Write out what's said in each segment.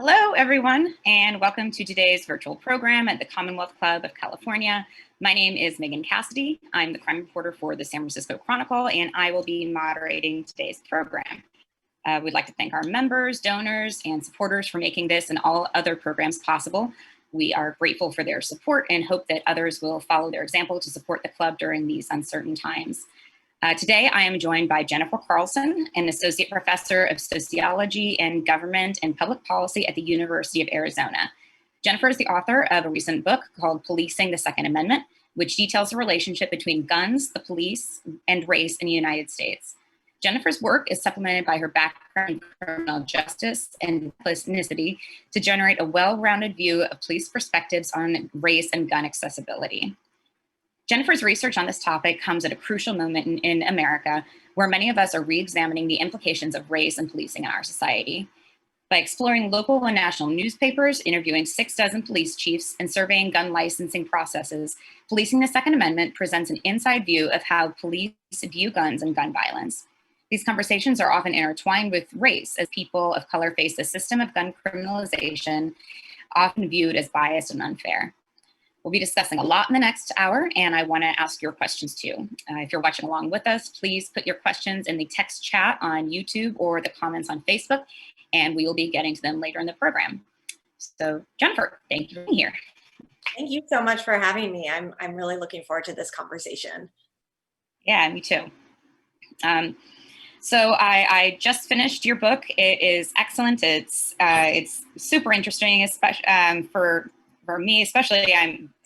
Hello, everyone, and welcome to today's virtual program at the Commonwealth Club of California. My name is Megan Cassidy. I'm the crime reporter for the San Francisco Chronicle, and I will be moderating today's program. We'd like to thank our members, donors, and supporters for making this and all other programs possible. We are grateful for their support and hope that others will follow their example to support the club during these uncertain times. Today, I am joined by Jennifer Carlson, an associate professor of sociology and government and public policy at the University of Arizona. Jennifer is the author of a recent book called Policing the Second Amendment, which details the relationship between guns, the police, and race in the United States. Jennifer's work is supplemented by her background in criminal justice and ethnicity to generate a well-rounded view of police perspectives on race and gun accessibility. Jennifer's research on this topic comes at a crucial moment in America, where many of us are re-examining the implications of race and policing in our society. By exploring local and national newspapers, interviewing 6 police chiefs, and surveying gun licensing processes, Policing the Second Amendment presents an inside view of how police view guns and gun violence. These conversations are often intertwined with race, as people of color face a system of gun criminalization often viewed as biased and unfair. We'll be discussing a lot in the next hour, and I want to ask your questions too. If you're watching along with us, please put your questions in the text chat on YouTube or the comments on Facebook, and we will be getting to them later in the program. So, Jennifer, thank you for being here. Thank you so much for having me. I'm really looking forward to this conversation. Yeah, me too. So I just finished your book. It is excellent. It's super interesting, especially for me, especially.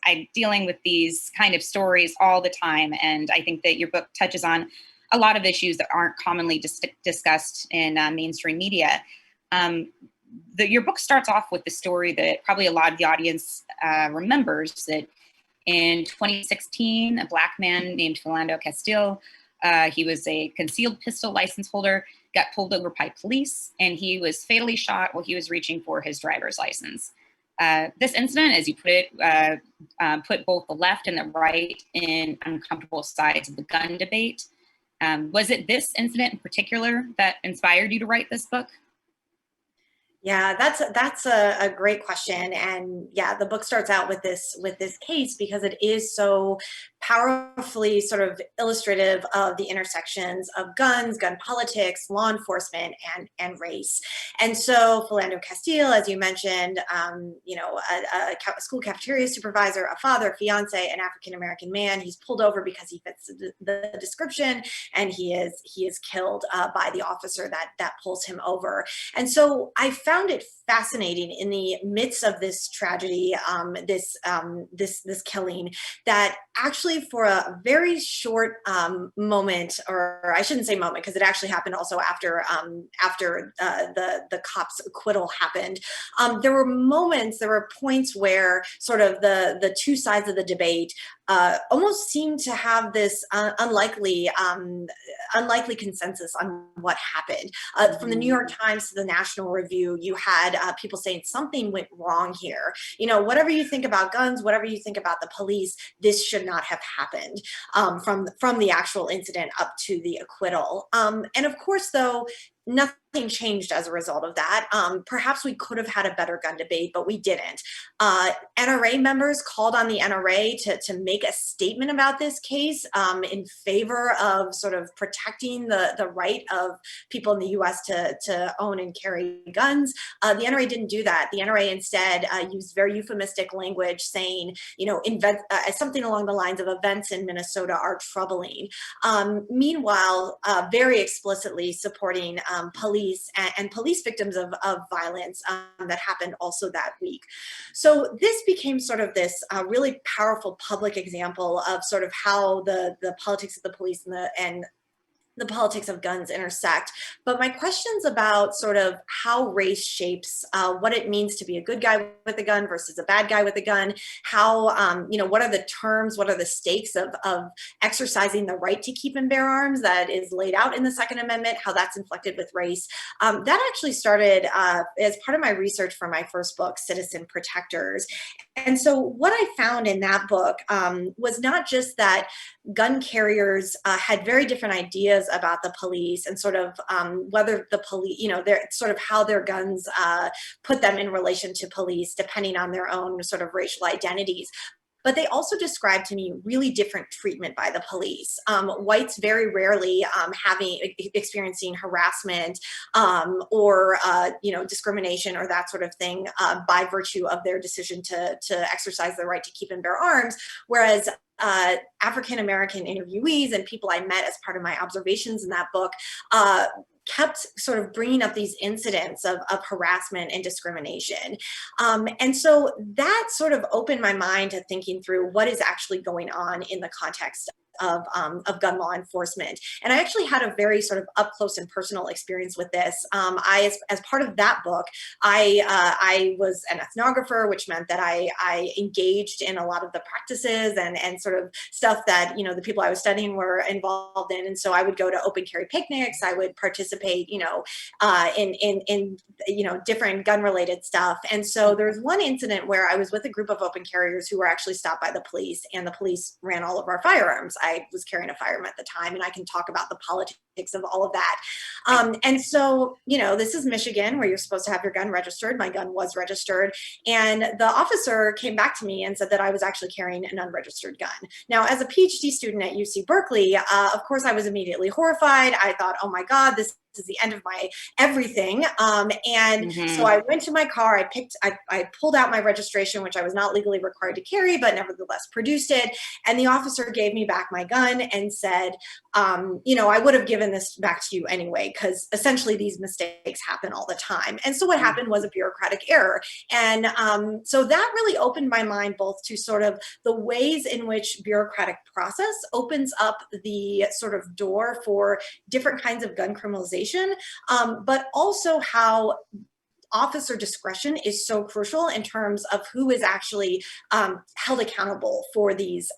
I'm dealing with these kind of stories all the time, and I think that your book touches on a lot of issues that aren't commonly discussed in mainstream media. Your book starts off with the story that probably a lot of the audience remembers, that in 2016, a Black man named Philando Castile, he was a concealed pistol license holder, got pulled over by police, and he was fatally shot while he was reaching for his driver's license. This incident, as you put it, put both the left and the right in uncomfortable sides of the gun debate. Was it this incident in particular that inspired you to write this book? Yeah, that's a great question, and yeah, the book starts out with this case because it is so powerfully sort of illustrative of the intersections of guns, gun politics, law enforcement, and race. And so Philando Castile, as you mentioned, a school cafeteria supervisor, a father, fiance, an African American man. He's pulled over because he fits the description, and he is killed by the officer that pulls him over. And so I found it fascinating in the midst of this tragedy, this killing, that actually for a very short moment, or I shouldn't say moment because it actually happened also after the cop's acquittal happened. There were moments, there were points where sort of the two sides of the debate almost seemed to have this unlikely consensus on what happened. From the New York Times to the National Review, you had people saying something went wrong here. You know, whatever you think about guns, whatever you think about the police, this should not have happened, from the actual incident up to the acquittal. And of course, though, nothing changed as a result of that. Perhaps we could have had a better gun debate, but we didn't. NRA members called on the NRA to make a statement about this case in favor of sort of protecting the right of people in the US to own and carry guns. The NRA didn't do that. The NRA instead used very euphemistic language saying, something along the lines of events in Minnesota are troubling. Meanwhile, very explicitly supporting police and police victims of violence that happened also that week. So this became sort of this really powerful public example of sort of how the politics of the police and the politics of guns intersect. But my questions about sort of how race shapes what it means to be a good guy with a gun versus a bad guy with a gun, how, what are the terms, what are the stakes of exercising the right to keep and bear arms that is laid out in the Second Amendment, how that's inflected with race. That actually started as part of my research for my first book, Citizen Protectors. And so what I found in that book was not just that gun carriers had very different ideas ideas about the police and sort of whether the police, their sort of how their guns put them in relation to police, depending on their own sort of racial identities. But they also described to me really different treatment by the police. Whites very rarely experiencing harassment or discrimination or that sort of thing by virtue of their decision to exercise the right to keep and bear arms, whereas African-American interviewees and people I met as part of my observations in that book kept sort of bringing up these incidents of harassment and discrimination. And so that sort of opened my mind to thinking through what is actually going on in the context of gun law enforcement. And I actually had a very sort of up close and personal experience with this. As part of that book, I was an ethnographer, which meant that I engaged in a lot of the practices and sort of stuff that, the people I was studying were involved in. And so I would go to open carry picnics. I would participate, in different gun related stuff. And so there's one incident where I was with a group of open carriers who were actually stopped by the police, and the police ran all of our firearms. I was carrying a firearm at the time, and I can talk about the politics of all of that. And so, this is Michigan, where you're supposed to have your gun registered. My gun was registered. And the officer came back to me and said that I was actually carrying an unregistered gun. Now, as a PhD student at UC Berkeley, of course, I was immediately horrified. I thought, oh my God, this is the end of my everything. So I went to my car, I pulled out my registration, which I was not legally required to carry, but nevertheless produced it. And the officer gave me back my gun and said, I would have given this back to you anyway, because essentially these mistakes happen all the time. And so what happened was a bureaucratic error. And so that really opened my mind both to sort of the ways in which bureaucratic process opens up the sort of door for different kinds of gun criminalization, but also how officer discretion is so crucial in terms of who is actually held accountable for these,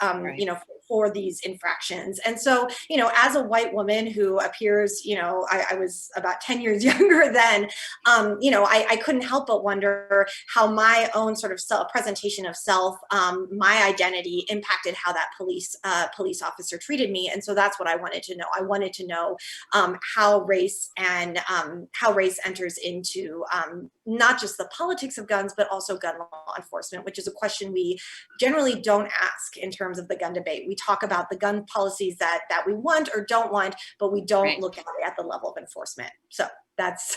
for these infractions. And so, as a white woman who appears, I was about 10 years younger then, I couldn't help but wonder how my own sort of presentation of self, my identity impacted how that police officer treated me. And so that's what I wanted to know. I wanted to know how race enters into not just the politics of guns, but also gun law enforcement, which is a question we generally don't ask in terms of the gun debate. We talk about the gun policies that we want or don't want, but we don't look at it at the level of enforcement. So that's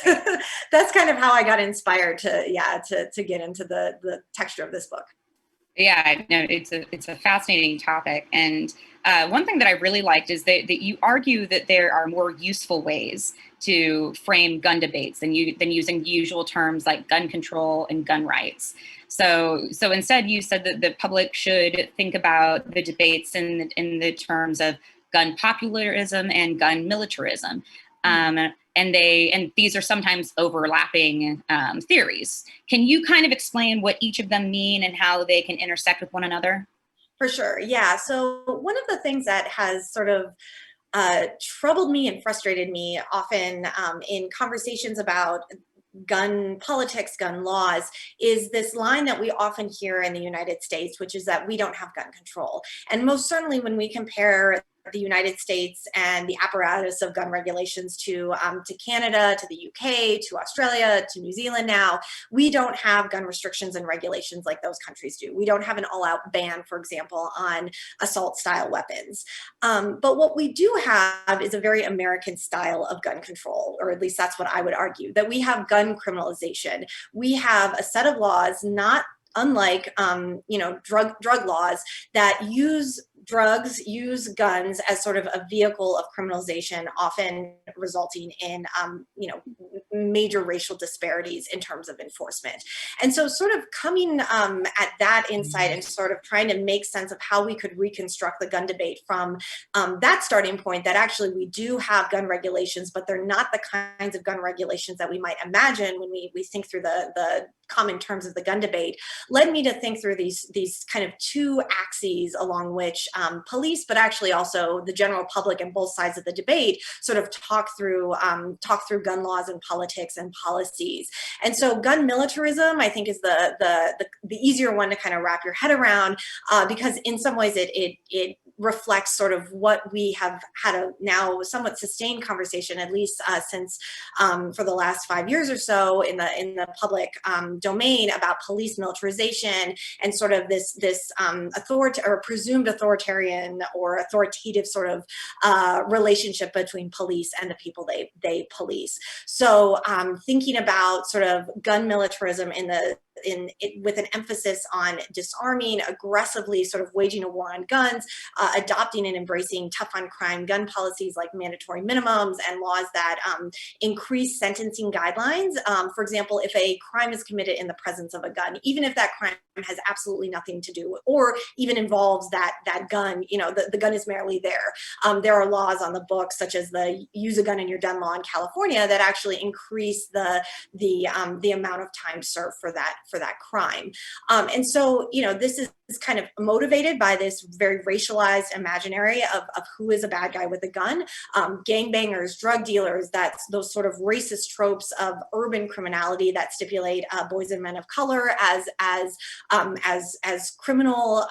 that's kind of how I got inspired to get into the texture of this book. Yeah, no, it's a fascinating topic. And one thing that I really liked is that you argue that there are more useful ways to frame gun debates than using usual terms like gun control and gun rights. So instead, you said that the public should think about the debates in the terms of gun popularism and gun militarism. And these are sometimes overlapping theories. Can you kind of explain what each of them mean and how they can intersect with one another? For sure. Yeah. So one of the things that has sort of troubled me and frustrated me often in conversations about gun politics, gun laws, is this line that we often hear in the United States, which is that we don't have gun control. And most certainly when we compare the United States and the apparatus of gun regulations to Canada, to the UK, to Australia, to New Zealand now, we don't have gun restrictions and regulations like those countries do. We don't have an all-out ban, for example, on assault-style weapons. But what we do have is a very American style of gun control, or at least that's what I would argue, that we have gun criminalization. We have a set of laws, not unlike drug laws, that use guns as sort of a vehicle of criminalization, often resulting in major racial disparities in terms of enforcement. And so sort of coming at that insight and sort of trying to make sense of how we could reconstruct the gun debate from that starting point, that actually we do have gun regulations, but they're not the kinds of gun regulations that we might imagine when we think through the common terms of the gun debate, led me to think through these kind of two axes along which police, but actually also the general public and both sides of the debate sort of talk through gun laws and politics and policies. And so gun militarism, I think, is the easier one to kind of wrap your head around because in some ways it reflects sort of what we have had a now somewhat sustained conversation, at least since for the last 5 years or so in the public domain, about police militarization and sort of this presumed authoritarian or authoritative sort of relationship between police and the people they police. So thinking about sort of gun militarism with an emphasis on disarming, aggressively sort of waging a war on guns, adopting and embracing tough on crime gun policies like mandatory minimums and laws that increase sentencing guidelines. For example, if a crime is committed in the presence of a gun, even if that crime has absolutely nothing to do or even involves that gun, the gun is merely there. There are laws on the books, such as the use a gun in your gun law in California, that actually increase the amount of time served for that crime. And so, this is kind of motivated by this very racialized imaginary of who is a bad guy with a gun. Gangbangers, drug dealers, that's those sort of racist tropes of urban criminality that stipulate boys and men of color as criminal.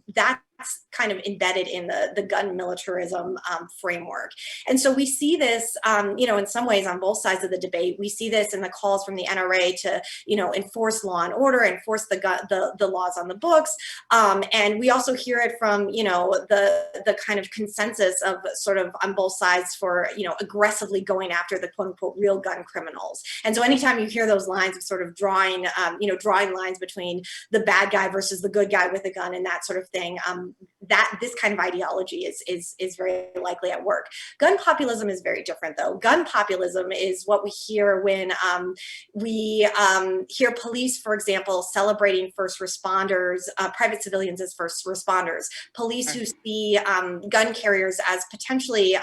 That's kind of embedded in the gun militarism framework. And so we see this, in some ways on both sides of the debate. We see this in the calls from the NRA to, enforce law and order, enforce the laws on the books. And we also hear it from, the kind of consensus of sort of on both sides for, aggressively going after the quote unquote real gun criminals. And so anytime you hear those lines of sort of drawing lines between the bad guy versus the good guy with a gun and that sort of thing, that this kind of ideology is very likely at work. Gun populism is very different, though. Gun populism is what we hear when we hear police, for example, celebrating first responders, private civilians as first responders, police who see gun carriers as potentially,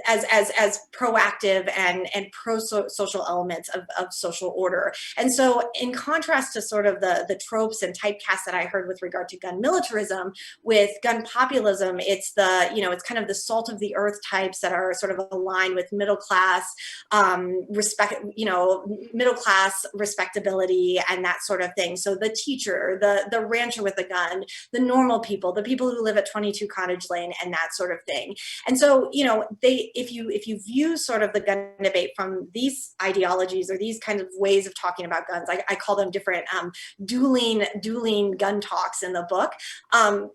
as proactive and pro-social elements of social order. And so in contrast to sort of the tropes and typecasts that I heard with regard to gun militarism, with gun populism, it's it's kind of the salt of the earth types that are sort of aligned with middle class respectability and that sort of thing. So the teacher, the rancher with a gun, the normal people, the people who live at 22 Cottage Lane and that sort of thing. And so, if you view sort of the gun debate from these ideologies or these kinds of ways of talking about guns, I call them different dueling gun talks in the book,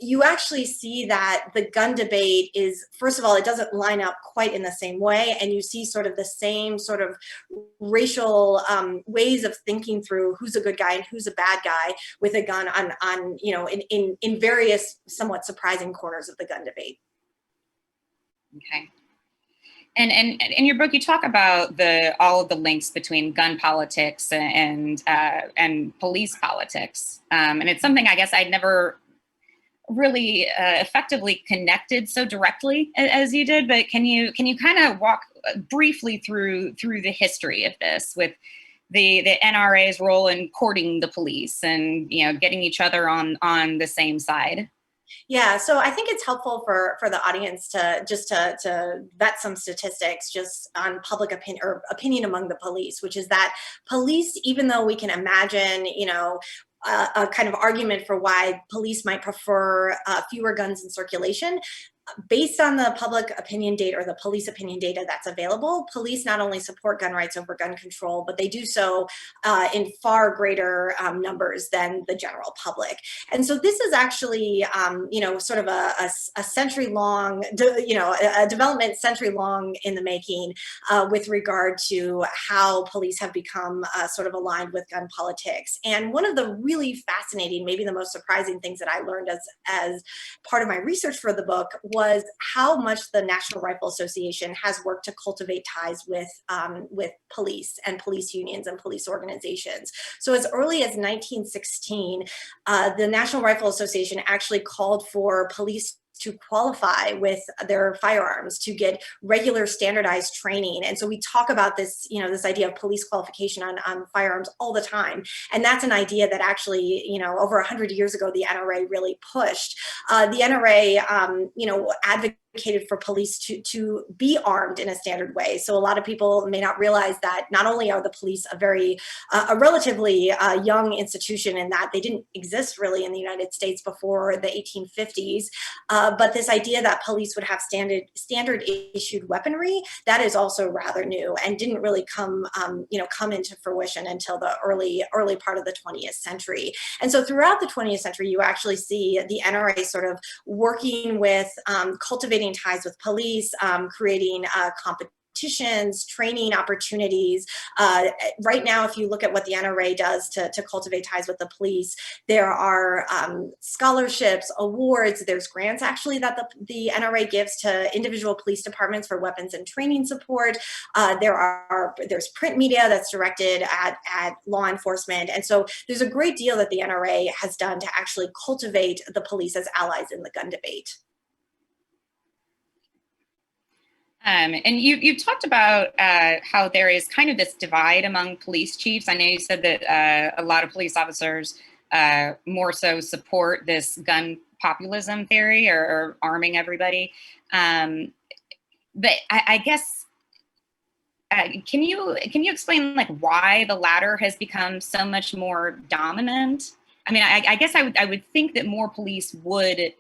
you actually see that the gun debate is, first of all, it doesn't line up quite in the same way, and you see sort of the same sort of racial ways of thinking through who's a good guy and who's a bad guy with a gun on in various somewhat surprising corners of the gun debate. Okay. And in your book, you talk about all of the links between gun politics and police politics, and it's something I guess I'd never really effectively connected so directly as you did. But can you kind of walk briefly through the history of this with the NRA's role in courting the police and getting each other on the same side? Yeah, so I think it's helpful for the audience to vet some statistics just on public opinion or opinion among the police, which is that police, even though we can imagine, a kind of argument for why police might prefer fewer guns in circulation, based on the public opinion data or the police opinion data that's available, police not only support gun rights over gun control, but they do so in far greater numbers than the general public. And so this is actually, sort of a century-long, a development century-long in the making with regard to how police have become sort of aligned with gun politics. And one of the really fascinating, maybe the most surprising things that I learned as part of my research for the book was how much the National Rifle Association has worked to cultivate ties with police and police unions and police organizations. So as early as 1916, the National Rifle Association actually called for police to qualify with their firearms, to get regular standardized training. And so we talk about this, this idea of police qualification on firearms all the time. And that's an idea that actually, over 100 years ago, the NRA really pushed. The NRA, advocated advocated for police to be armed in a standard way. So a lot of people may not realize that not only are the police a relatively young institution in that they didn't exist really in the United States before the 1850s, but this idea that police would have standard issued weaponry, that is also rather new and didn't really come into fruition until the early part of the 20th century. And so throughout the 20th century, you actually see the NRA sort of working with cultivating ties with police, creating competitions, training opportunities. Right now, if you look at what the NRA does to cultivate ties with the police, there are scholarships, awards, there's grants actually that the NRA gives to individual police departments for weapons and training support. There's print media that's directed at law enforcement. And so there's a great deal that the NRA has done to actually cultivate the police as allies in the gun debate. And you talked about how there is kind of this divide among police chiefs. I know you said that a lot of police officers more so support this gun populism theory or arming everybody. But I guess, can you explain like why the latter has become so much more dominant? I mean, I guess I would think that more police would, in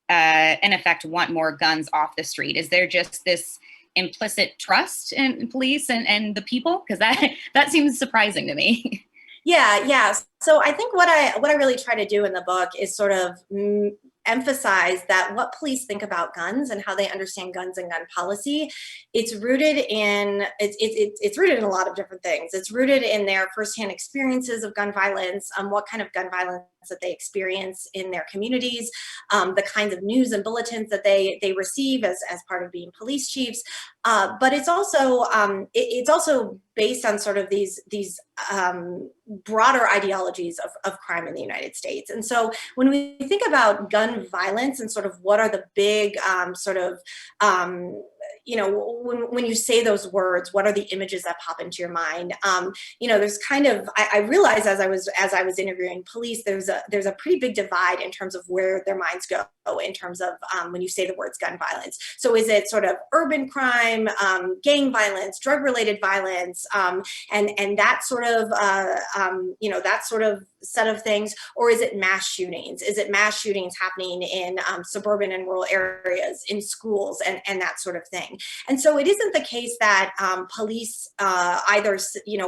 effect, want more guns off the street. Is there just this implicit trust in police and the people? Because that seems surprising to me. Yeah. So I think what I really try to do in the book is sort of emphasize that what police think about guns and how they understand guns and gun policy, it's rooted in a lot of different things. It's rooted in their firsthand experiences of gun violence, what kind of gun violence that they experience in their communities, the kinds of news and bulletins that they receive as part of being police chiefs. But it's also based on sort of these broader ideologies of crime in the United States. And so when we think about gun violence and sort of what are the big when you say those words, what are the images that pop into your mind? There's kind of, I realized as I was interviewing police, there's a pretty big divide in terms of where their minds go in terms of when you say the words gun violence. So is it sort of urban crime, gang violence, drug-related violence, and that sort of set of things, or is it mass shootings? Is it mass shootings happening in suburban and rural areas, in schools, and that sort of thing? And so it isn't the case that police either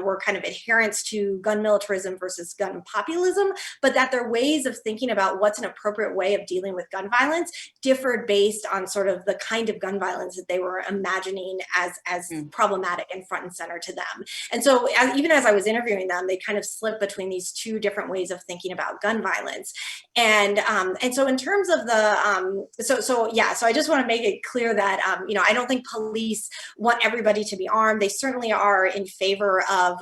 were kind of adherents to gun militarism versus gun populism, but that their ways of thinking about what's an appropriate way of dealing with gun violence differed based on sort of the kind of gun violence that they were imagining as problematic and front and center to them. And so even as I was interviewing them, they kind of slipped between these two different ways of thinking about gun violence. And so in terms of so I just want to make it clear that I don't think police want everybody to be armed. They certainly are in favor of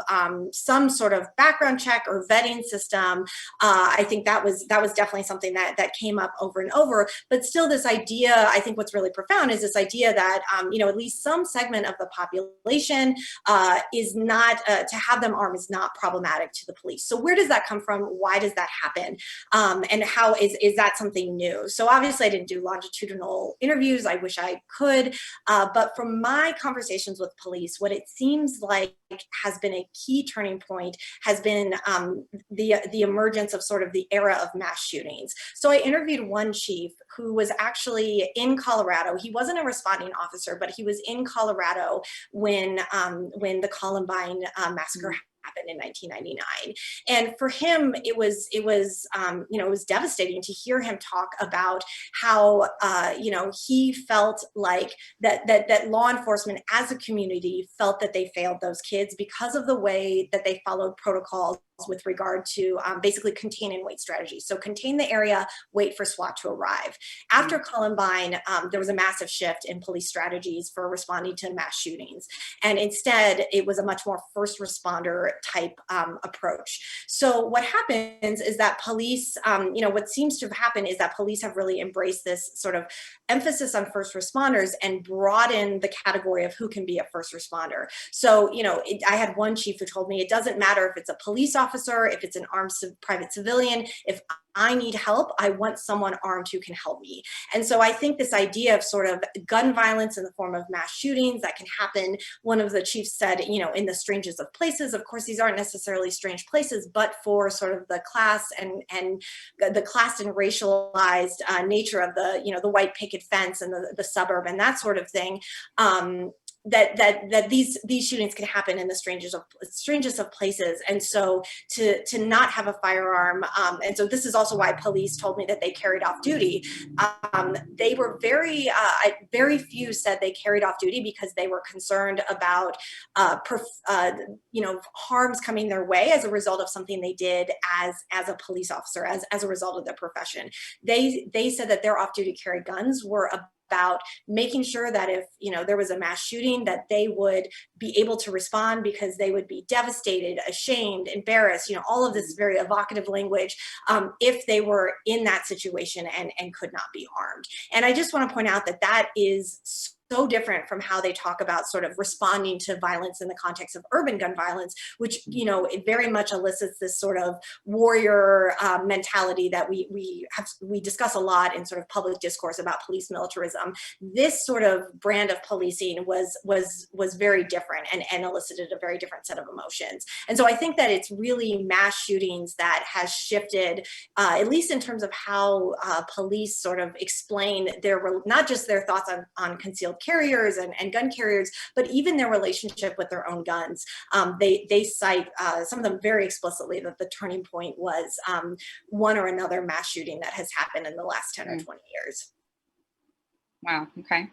some sort of background check or vetting system. I think that was definitely something that came up over and over. But still, this idea, I think what's really profound is this idea that at least some segment of the population is not to have them armed is not problematic to the police. So where does that come from? Why does that happen? And how is that something new? So obviously I didn't do longitudinal interviews. I wish I could. But from my conversations with police, what it seems like has been a key turning point has been the emergence of sort of the era of mass shootings. So I interviewed one chief who was actually in Colorado. He wasn't a responding officer, but he was in Colorado when the Columbine massacre happened in 1999. And for him, it was devastating to hear him talk about how, he felt like that law enforcement as a community felt that they failed those kids because of the way that they followed protocols with regard to basically contain and wait strategies. So contain the area, wait for SWAT to arrive. After Columbine, there was a massive shift in police strategies for responding to mass shootings. And instead, it was a much more first responder type approach. So what happens is that police, what seems to have happened is that police have really embraced this sort of emphasis on first responders and broaden the category of who can be a first responder. So, I had one chief who told me it doesn't matter if it's a police officer officer, if it's an armed private civilian, if I need help, I want someone armed who can help me. And so I think this idea of sort of gun violence in the form of mass shootings that can happen, one of the chiefs said, you know, in the strangest of places. Of course, these aren't necessarily strange places, but for sort of the class and the class and racialized nature of the, you know, the white picket fence and the suburb and that sort of thing. That these shootings can happen in the strangest of places, and so to not have a firearm, and so this is also why police told me that they carried off duty. They were very few said they carried off duty because they were concerned about you know, harms coming their way as a result of something they did as a police officer, as a result of their profession. They said that their off-duty carry guns were about making sure that if, you know, there was a mass shooting, that they would be able to respond because they would be devastated, ashamed, embarrassed, you know, all of this very evocative language, if they were in that situation and could not be armed. And I just want to point out that that is so different from how they talk about sort of responding to violence in the context of urban gun violence, which, you know, it very much elicits this sort of warrior mentality that we discuss a lot in sort of public discourse about police militarism. This sort of brand of policing was very different and elicited a very different set of emotions. And so I think that it's really mass shootings that has shifted, at least in terms of how police sort of explain their, not just their thoughts on concealed carriers and gun carriers, but even their relationship with their own guns. They cite, some of them very explicitly, that the turning point was one or another mass shooting that has happened in the last 10 or 20 years. Wow, okay.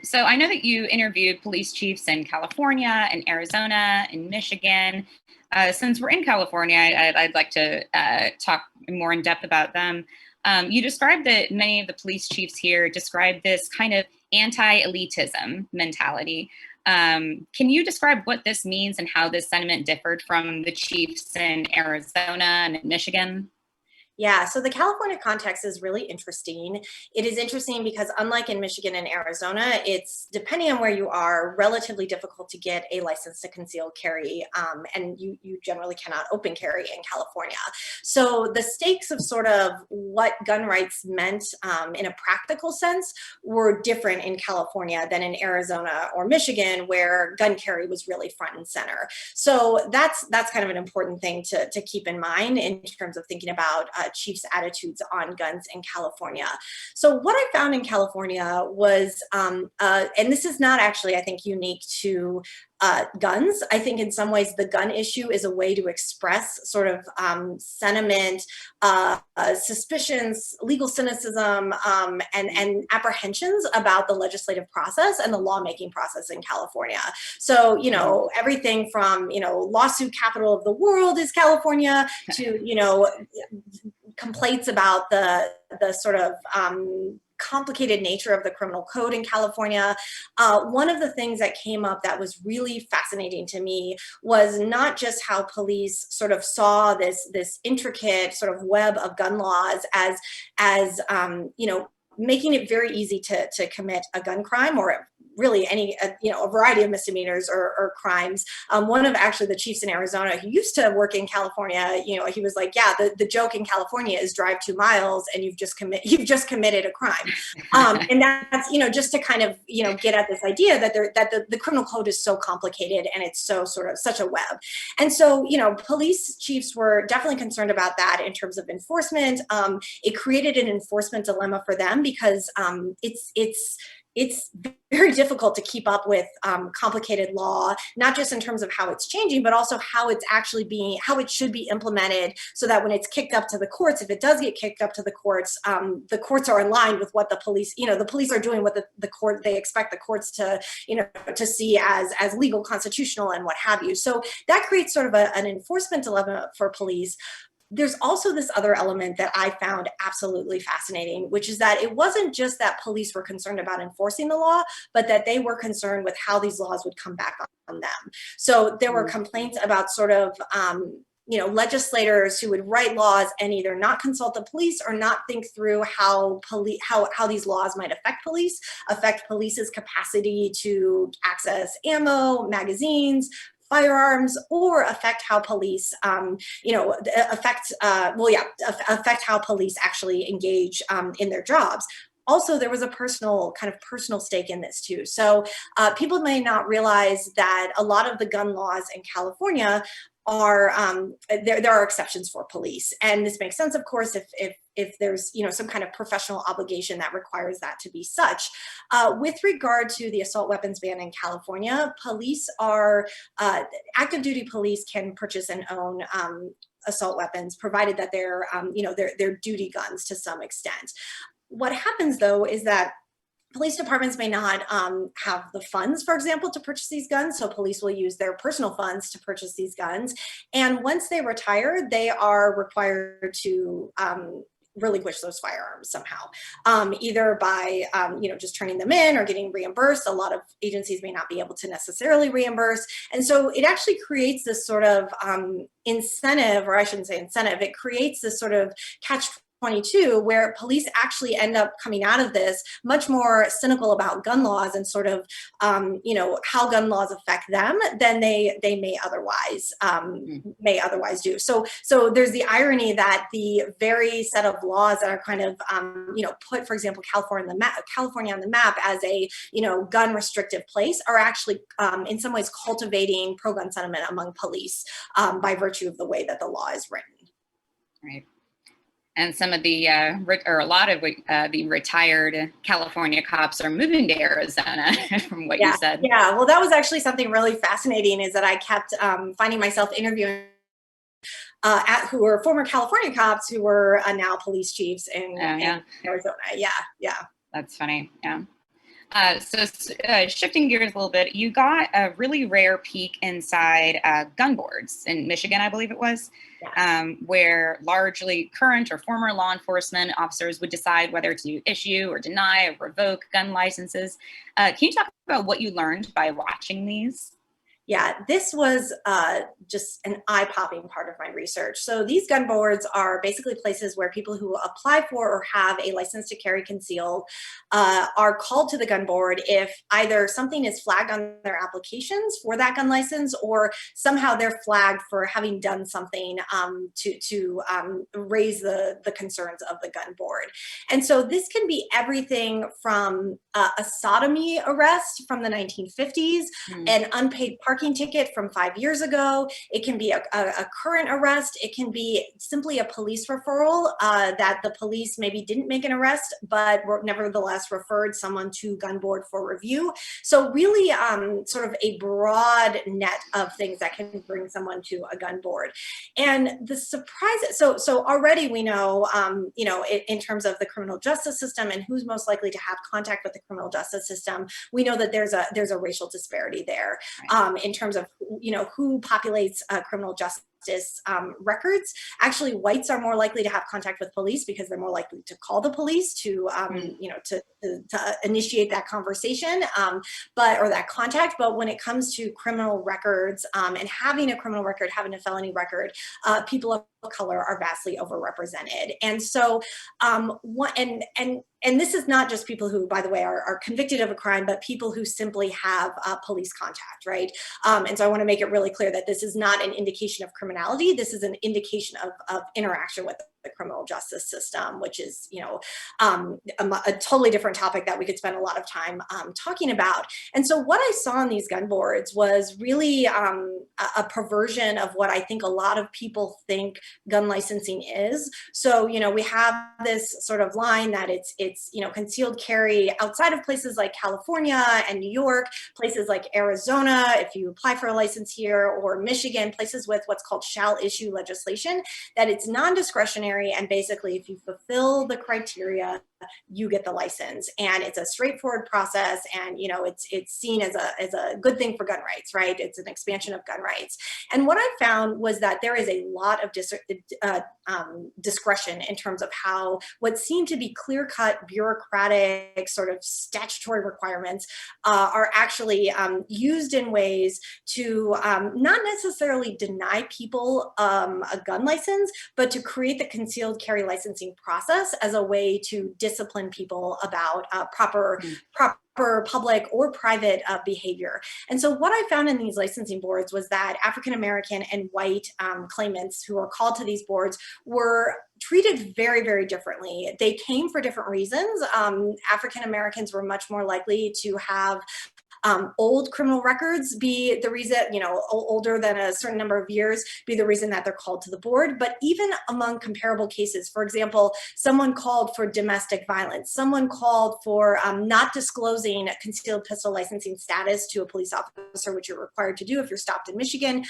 So I know that you interviewed police chiefs in California, in Arizona, in Michigan. Since we're in California, I'd like to talk more in depth about them. You described that many of the police chiefs here describe this kind of anti-elitism mentality. Can you describe what this means and how this sentiment differed from the chiefs in Arizona and Michigan? Yeah, so the California context is really interesting. It is interesting because unlike in Michigan and Arizona, it's, depending on where you are, relatively difficult to get a license to conceal carry, and you generally cannot open carry in California. So the stakes of sort of what gun rights meant in a practical sense were different in California than in Arizona or Michigan, where gun carry was really front and center. So that's kind of an important thing to keep in mind in terms of thinking about chiefs' attitudes on guns in California. So what I found in California was, and this is not actually, I think, unique to guns. I think in some ways the gun issue is a way to express sort of sentiment, suspicions, legal cynicism, and apprehensions about the legislative process and the lawmaking process in California. So, you know, everything from, you know, lawsuit capital of the world is California to, you know, complaints about the sort of complicated nature of the criminal code in California. One of the things that came up that was really fascinating to me was not just how police sort of saw this intricate sort of web of gun laws as you know, making it very easy to commit a gun crime, or really any, you know, a variety of misdemeanors or crimes. One of actually the chiefs in Arizona who used to work in California, you know, he was like, yeah, the joke in California is drive 2 miles and you've just committed a crime. And that's, you know, just to kind of, you know, get at this idea that the criminal code is so complicated and it's so sort of such a web. And so, you know, police chiefs were definitely concerned about that in terms of enforcement. It created an enforcement dilemma for them because it's very difficult to keep up with complicated law, not just in terms of how it's changing, but also how it's actually how it should be implemented so that when it's kicked up to the courts, if it does get kicked up to the courts are in line with what the police, you know, the police are doing what the court, they expect the courts to, you know, to see as legal, constitutional, and what have you. So that creates sort of an enforcement dilemma for police. There's also this other element that I found absolutely fascinating, which is that it wasn't just that police were concerned about enforcing the law, but that they were concerned with how these laws would come back on them. So there were complaints about sort of, you know, legislators who would write laws and either not consult the police or not think through how these laws might affect police's capacity to access ammo, magazines, firearms or affect how police, affect how police actually engage in their jobs. Also, there was a personal stake in this too. So people may not realize that a lot of the gun laws in California are there are exceptions for police, and this makes sense, of course, if there's some kind of professional obligation that requires that to be such. With regard to the assault weapons ban in California, police are active duty police can purchase and own assault weapons, provided that they're duty guns to some extent. What happens though is that police departments may not have the funds, for example, to purchase these guns. So police will use their personal funds to purchase these guns. And once they retire, they are required to relinquish those firearms somehow, either by just turning them in or getting reimbursed. A lot of agencies may not be able to necessarily reimburse. And so it actually creates this sort of incentive, or I shouldn't say incentive, it creates this sort of catch-22 where police actually end up coming out of this much more cynical about gun laws and sort of how gun laws affect them than they may otherwise do. So there's the irony that the very set of laws that are kind of put, for example, California on the map as a gun restrictive place are actually in some ways cultivating pro-gun sentiment among police by virtue of the way that the law is written. Right. And some of the, or a lot of the retired California cops are moving to Arizona, from what you said. Yeah, well, that was actually something really fascinating, is that I kept finding myself interviewing who were former California cops who were now police chiefs in Arizona. Yeah. That's funny, yeah. So shifting gears a little bit, you got a really rare peek inside gun boards in Michigan, I believe it was, where largely current or former law enforcement officers would decide whether to issue or deny or revoke gun licenses. Can you talk about what you learned by watching these? Yeah, this was just an eye-popping part of my research. So these gun boards are basically places where people who apply for or have a license to carry concealed are called to the gun board if either something is flagged on their applications for that gun license, or somehow they're flagged for having done something to raise the concerns of the gun board. And so this can be everything from a sodomy arrest from the 1950s, an unpaid parking ticket from 5 years ago. It can be a current arrest. It can be simply a police referral that the police maybe didn't make an arrest, but nevertheless referred someone to gun board for review. So really sort of a broad net of things that can bring someone to a gun board. And the surprise, so already we know, in terms of the criminal justice system and who's most likely to have contact with the criminal justice system, we know that there's a racial disparity there. In terms of who populates criminal justice records. Actually, whites are more likely to have contact with police because they're more likely to call the police to initiate that conversation, or that contact. But when it comes to criminal records and having a criminal record, having a felony record, people of color are vastly overrepresented. And so, and this is not just people who, by the way, are convicted of a crime, but people who simply have police contact, right? And so I want to make it really clear that this is not an indication of criminality. This is an indication of interaction with the criminal justice system, which is, a totally different topic that we could spend a lot of time talking about. And so what I saw on these gun boards was really a perversion of what I think a lot of people think gun licensing is. So, we have this sort of line that it's concealed carry outside of places like California and New York, places like Arizona, if you apply for a license here, or Michigan, places with what's called shall issue legislation, that it's non-discretionary, and basically if you fulfill the criteria, you get the license. And it's a straightforward process, and it's seen as a good thing for gun rights, right? It's an expansion of gun rights. And what I found was that there is a lot of discretion in terms of how what seem to be clear-cut bureaucratic sort of statutory requirements are actually used in ways to not necessarily deny people a gun license, but to create the concealed carry licensing process as a way to discipline people about proper public or private behavior. And so what I found in these licensing boards was that African American and white claimants who are called to these boards were treated very, very differently. They came for different reasons. African Americans were much more likely to have old criminal records be the reason, older than a certain number of years be the reason that they're called to the board. But even among comparable cases, for example, someone called for domestic violence, someone called for not disclosing concealed pistol licensing status to a police officer, which you're required to do if you're stopped in Michigan.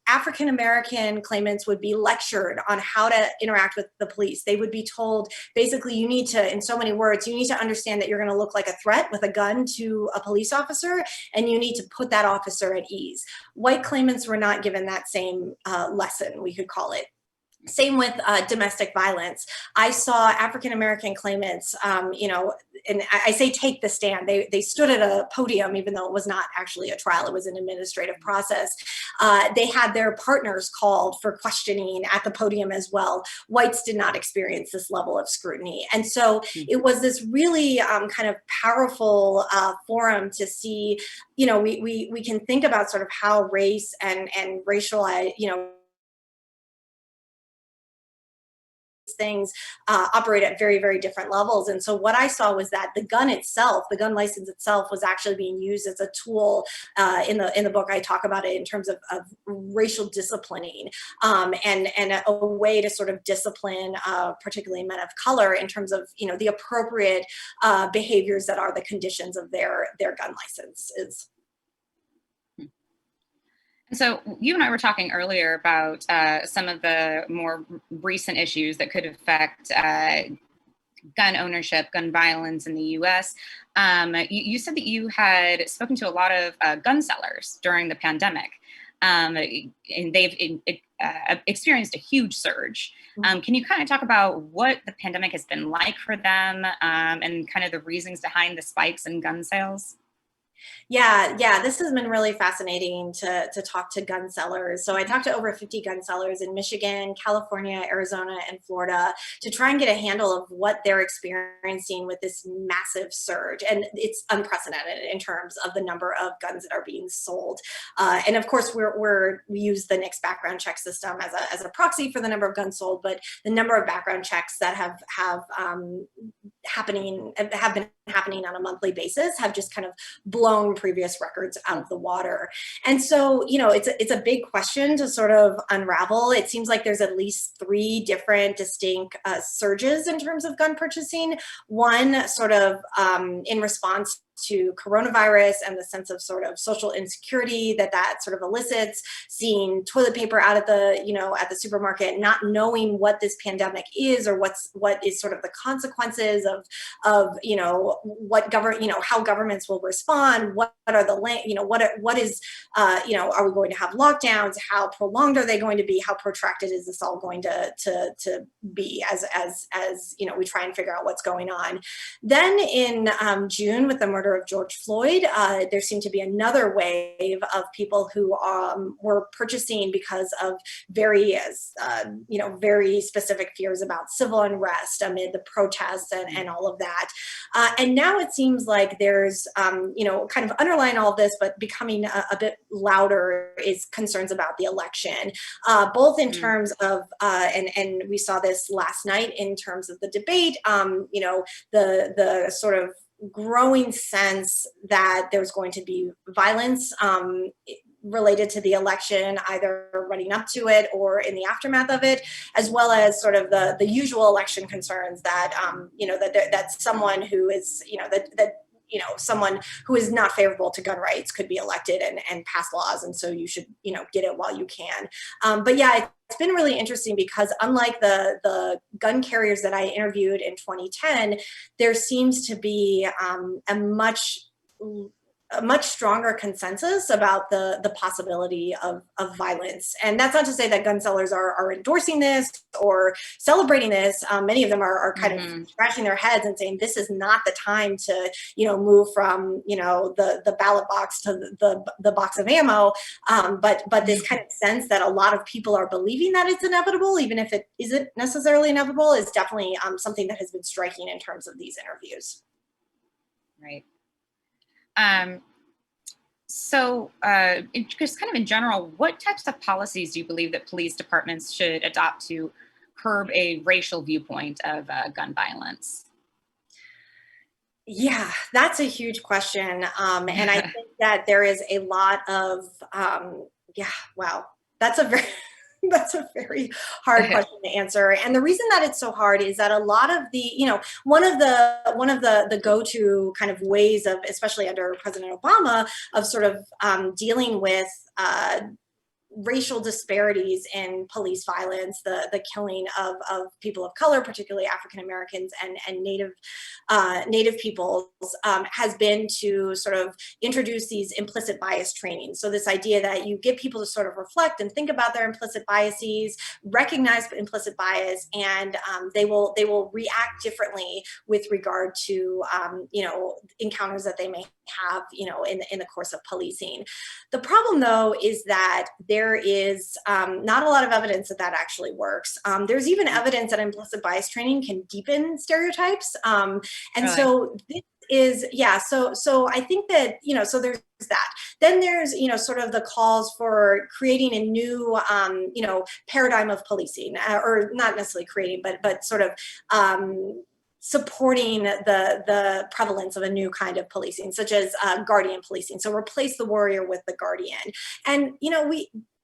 African-American claimants would be lectured on how to interact with the police. They would be told, basically, you need to, in so many words, you need to understand that you're going to look like a threat with a gun to a police officer, and you need to put that officer at ease. White claimants were not given that same lesson, we could call it. Same with domestic violence. I saw African-American claimants, and I say take the stand. They stood at a podium, even though it was not actually a trial, it was an administrative process. They had their partners called for questioning at the podium as well. Whites did not experience this level of scrutiny. And so it was this really kind of powerful forum to see, we can think about sort of how race and racial, things operate at very, very different levels. And so what I saw was that the gun itself, the gun license itself, was actually being used as a tool. In the book, I talk about it in terms of racial disciplining and a way to sort of discipline, particularly men of color, in terms of the appropriate behaviors that are the conditions of their gun licenses. So you and I were talking earlier about some of the more recent issues that could affect gun ownership, gun violence in the U.S. You said that you had spoken to a lot of gun sellers during the pandemic, and they've experienced a huge surge. Can you kind of talk about what the pandemic has been like for them and kind of the reasons behind the spikes in gun sales? Yeah, this has been really fascinating to talk to gun sellers. So I talked to over 50 gun sellers in Michigan, California, Arizona, and Florida to try and get a handle of what they're experiencing with this massive surge. And it's unprecedented in terms of the number of guns that are being sold. And of course, we use the NICS background check system as a proxy for the number of guns sold, but the number of background checks that have been happening on a monthly basis have just kind of blown previous records out of the water. And so, it's a big question to sort of unravel. It seems like there's at least 3 different distinct surges in terms of gun purchasing. One sort of in response to coronavirus and the sense of sort of social insecurity that sort of elicits, seeing toilet paper out at the supermarket, not knowing what this pandemic is or what is sort of the consequences of what how governments will respond, what are the what is are we going to have lockdowns, how prolonged are they going to be, how protracted is this all going to be as we try and figure out what's going on. Then in June, with the murder of George Floyd, there seemed to be another wave of people who were purchasing because of very specific fears about civil unrest amid the protests and all of that. And now it seems like there's, kind of underlying all of this, but becoming a bit louder, is concerns about the election, both in terms of, and we saw this last night in terms of the debate, the sort of growing sense that there's going to be violence related to the election, either running up to it or in the aftermath of it, as well as sort of the usual election concerns that that someone who is someone who is not favorable to gun rights could be elected and pass laws, and so you should get it while you can. But yeah, it's been really interesting because unlike the gun carriers that I interviewed in 2010, there seems to be a much a much stronger consensus about the possibility of violence. And that's not to say that gun sellers are endorsing this or celebrating this. Many of them are kind of scratching their heads and saying this is not the time to, move from, the ballot box to the box of ammo. But this kind of sense that a lot of people are believing that it's inevitable, even if it isn't necessarily inevitable, is definitely something that has been striking in terms of these interviews. Right. So just kind of in general, what types of policies do you believe that police departments should adopt to curb a racial viewpoint of gun violence? Yeah, that's a huge question. And I think that there is a lot of, wow, that's a very, that's a very hard question to answer. And the reason that it's so hard is that a lot of the, one of the go-to kind of ways of, especially under President Obama, of sort of dealing with racial disparities in police violence, the killing of people of color, particularly African Americans and Native peoples, has been to sort of introduce these implicit bias trainings. So this idea that you get people to sort of reflect and think about their implicit biases, recognize implicit bias, and they will react differently with regard to encounters that they may have in the course of policing. The problem, though, is that there is not a lot of evidence that actually works. There's even evidence that implicit bias training can deepen stereotypes. And really? So this is, so I think that, so there's that. Then there's, sort of the calls for creating a new, paradigm of policing, or not necessarily creating, but sort of, supporting the prevalence of a new kind of policing, such as guardian policing. So replace the warrior with the guardian. And,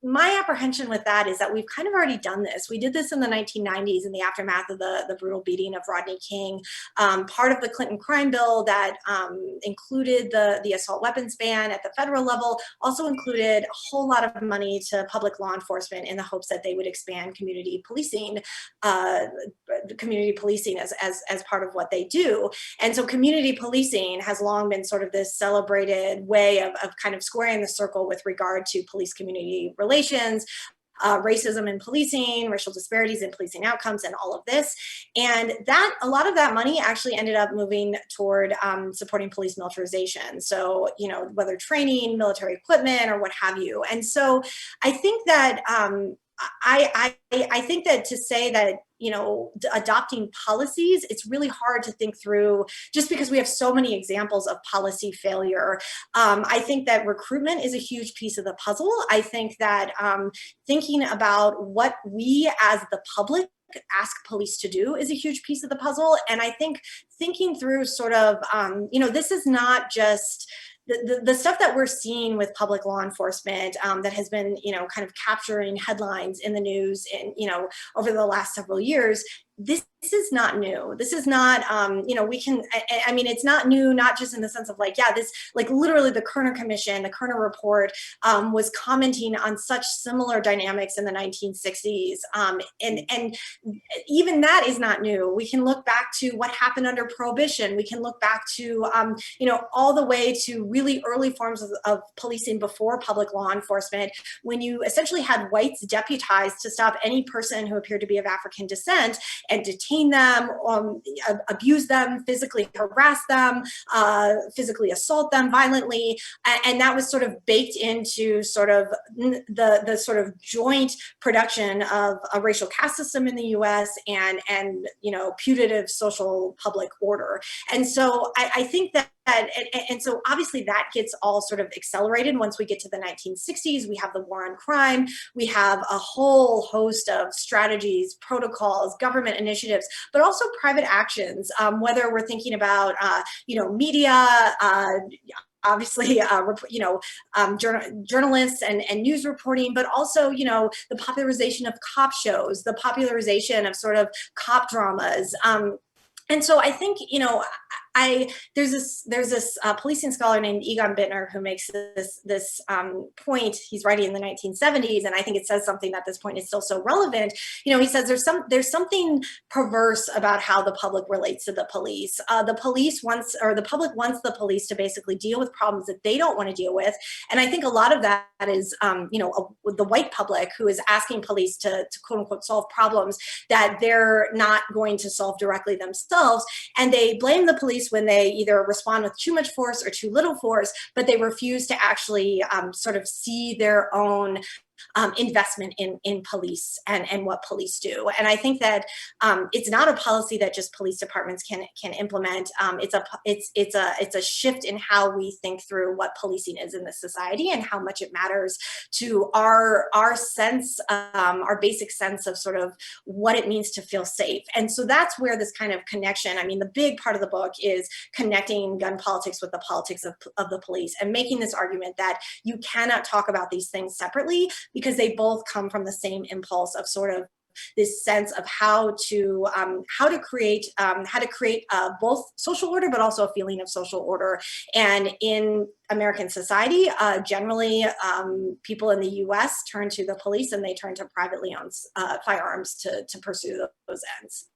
my apprehension with that is that we've kind of already done this. We did this in the 1990s in the aftermath of the brutal beating of Rodney King. Part of the Clinton crime bill that included the assault weapons ban at the federal level also included a whole lot of money to public law enforcement in the hopes that they would expand community policing as part of what they do. And so community policing has long been sort of this celebrated way of kind of squaring the circle with regard to police community relations, racism in policing, racial disparities in policing outcomes, and all of this. And that a lot of that money actually ended up moving toward supporting police militarization. So, whether training, military equipment, or what have you. And so I think that I think that to say that, adopting policies, it's really hard to think through just because we have so many examples of policy failure. I think that recruitment is a huge piece of the puzzle. I think that thinking about what we as the public ask police to do is a huge piece of the puzzle. And I think thinking through sort of, this is not just the stuff that we're seeing with public law enforcement that has been, kind of capturing headlines in the news and, over the last several years. This is not new. This is not, it's not new, not just in the sense of literally the Kerner Commission, the Kerner Report was commenting on such similar dynamics in the 1960s. And even that is not new. We can look back to what happened under Prohibition. We can look back to, all the way to really early forms of policing before public law enforcement, when you essentially had whites deputized to stop any person who appeared to be of African descent and detain them, abuse them, physically harass them, physically assault them violently. And that was sort of baked into sort of the sort of joint production of a racial caste system in the US and putative social public order. And so I think that and so obviously that gets all sort of accelerated once we get to the 1960s. We have the war on crime. We have a whole host of strategies, protocols, government initiatives, but also private actions, whether we're thinking about, media, obviously, journalists and news reporting, but also, the popularization of cop shows, the popularization of sort of cop dramas. And so I think, There's this policing scholar named Egon Bittner who makes this point. He's writing in the 1970s, and I think it says something at this point is still so relevant. You know, he says there's something perverse about how the public relates to the police. The public wants the police to basically deal with problems that they don't want to deal with, and I think a lot of that is the white public who is asking police to quote unquote solve problems that they're not going to solve directly themselves, and they blame the police when they either respond with too much force or too little force, but they refuse to actually sort of see their own investment in police and what police do. And I think that it's not a policy that just police departments can implement. It's a shift in how we think through what policing is in this society and how much it matters to our sense, our basic sense of sort of what it means to feel safe. And so that's where this kind of connection, I mean, the big part of the book is connecting gun politics with the politics of the police and making this argument that you cannot talk about these things separately, because they both come from the same impulse of sort of this sense of how to create both social order, but also a feeling of social order. And in American society, generally, people in the U.S. turn to the police and they turn to privately owned firearms to pursue those ends.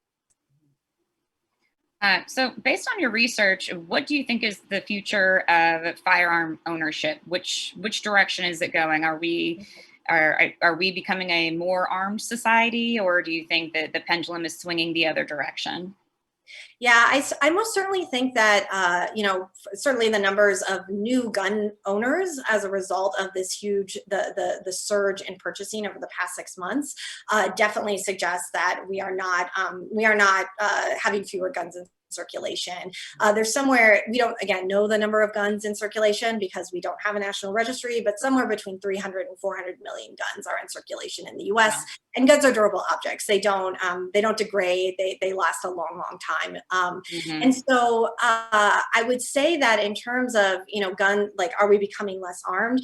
So based on your research, what do you think is the future of firearm ownership? Which direction is it going? Are we becoming a more armed society, or do you think that the pendulum is swinging the other direction? Yeah, I most certainly think that, certainly the numbers of new gun owners as a result of this huge, the surge in purchasing over the past 6 months definitely suggests that we are not having fewer guns in circulation. There's somewhere, we don't, again, know the number of guns in circulation because we don't have a national registry, but somewhere between 300 and 400 million guns are in circulation in the US. Wow. And guns are durable objects. They don't degrade. They last a long, long time. And so I would say that in terms of, are we becoming less armed?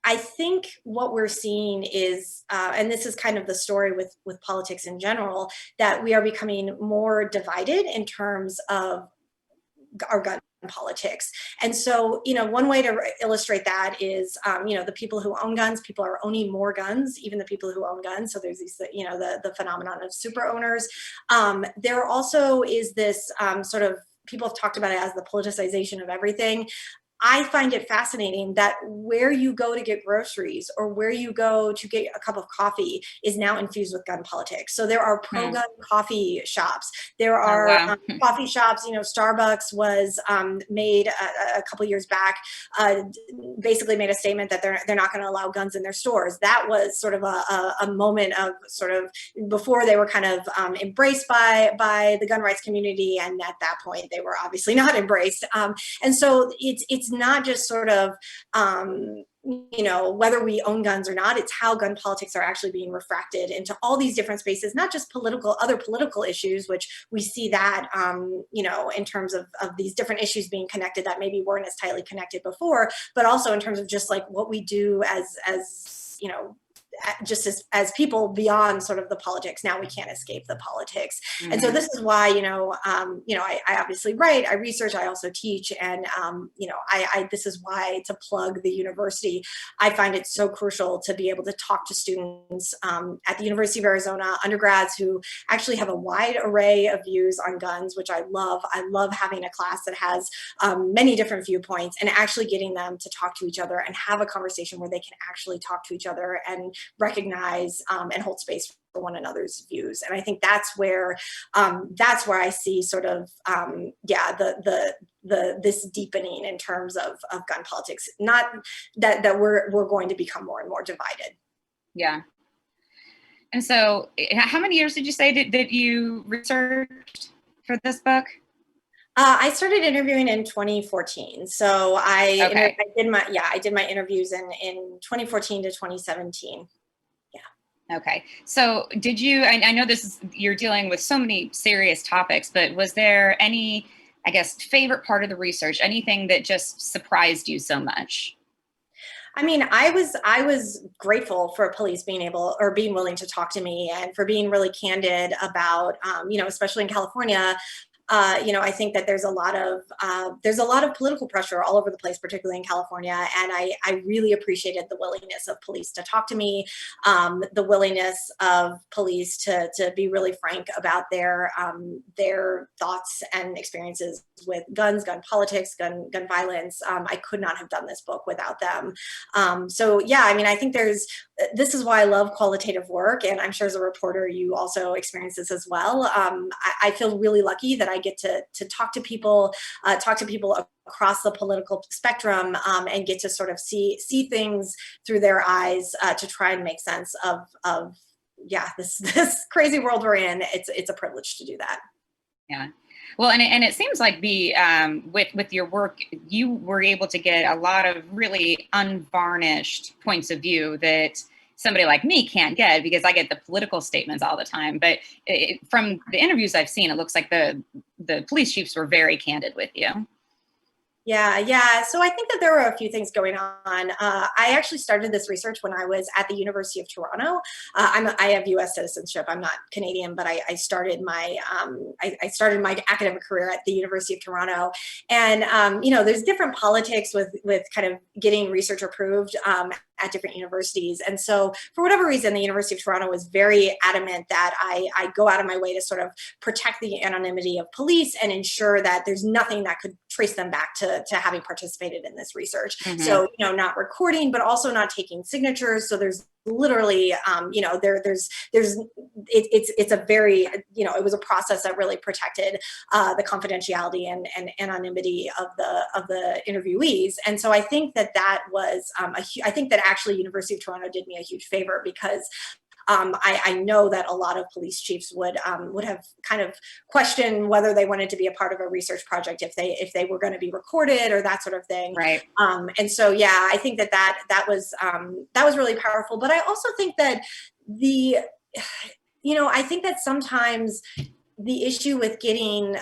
I think what we're seeing is, and this is kind of the story with politics in general, that we are becoming more divided in terms of our gun politics. And so, one way to illustrate that is, the people who own guns, people are owning more guns, even the people who own guns. So there's these, the phenomenon of super owners. There also is this sort of, people have talked about it as the politicization of everything. I find it fascinating that where you go to get groceries or where you go to get a cup of coffee is now infused with gun politics. So there are pro-gun coffee shops. There are coffee shops, Starbucks was made a couple years back, basically made a statement that they're not going to allow guns in their stores. That was sort of a moment of sort of before they were kind of embraced by the gun rights community. And at that point, they were obviously not embraced. And so it's not just sort of, whether we own guns or not, it's how gun politics are actually being refracted into all these different spaces, not just other political issues, which we see that, in terms of these different issues being connected that maybe weren't as tightly connected before, but also in terms of just like what we do as just as people beyond sort of the politics. Now we can't escape the politics. And so this is why, I obviously write, I research, I also teach. And, this is why, to plug the university, I find it so crucial to be able to talk to students at the University of Arizona, undergrads who actually have a wide array of views on guns, which I love. I love having a class that has many different viewpoints and actually getting them to talk to each other and have a conversation where they can actually talk to each other and recognize and hold space for one another's views. And I think that's where I see sort of this deepening in terms of gun politics. Not that we're going to become more and more divided. Yeah. And so, how many years did you say that you researched for this book? I started interviewing in 2014. So I did my interviews in 2014 to 2017. Okay. So did you, I know you're dealing with so many serious topics, but was there any, I guess, favorite part of the research, anything that just surprised you so much? I mean, I was grateful for police being willing to talk to me and for being really candid about, especially in California, I think that there's a lot of political pressure all over the place, particularly in California. And I really appreciated the willingness of police to talk to me, the willingness of police to be really frank about their thoughts and experiences with guns, gun politics, gun violence. I could not have done this book without them. So yeah, I mean, I think this is why I love qualitative work, and I'm sure as a reporter you also experience this as well. I feel really lucky that I get to talk to people across the political spectrum, and get to sort of see things through their eyes, to try and make sense of this crazy world we're in. It's a privilege to do that. Yeah. Well, and it seems like with your work, you were able to get a lot of really unvarnished points of view that somebody like me can't get, because I get the political statements all the time. But from the interviews I've seen, it looks like the police chiefs were very candid with you. Yeah. So I think that there were a few things going on. I actually started this research when I was at the University of Toronto. I have U.S. citizenship. I'm not Canadian, but I started my academic career at the University of Toronto. And there's different politics with kind of getting research approved at different universities. And so for whatever reason, the University of Toronto was very adamant that I go out of my way to sort of protect the anonymity of police and ensure that there's nothing that could trace them back to having participated in this research. Mm-hmm. So, not recording, but also not taking signatures. So there's literally, it's a very, it was a process that really protected the confidentiality and anonymity of the interviewees. And so I think that was, I think that actually University of Toronto did me a huge favor, because I know that a lot of police chiefs would have kind of questioned whether they wanted to be a part of a research project if they were going to be recorded or that sort of thing. Right. And so yeah, I think that was really powerful. But I also think that I think that sometimes the issue with getting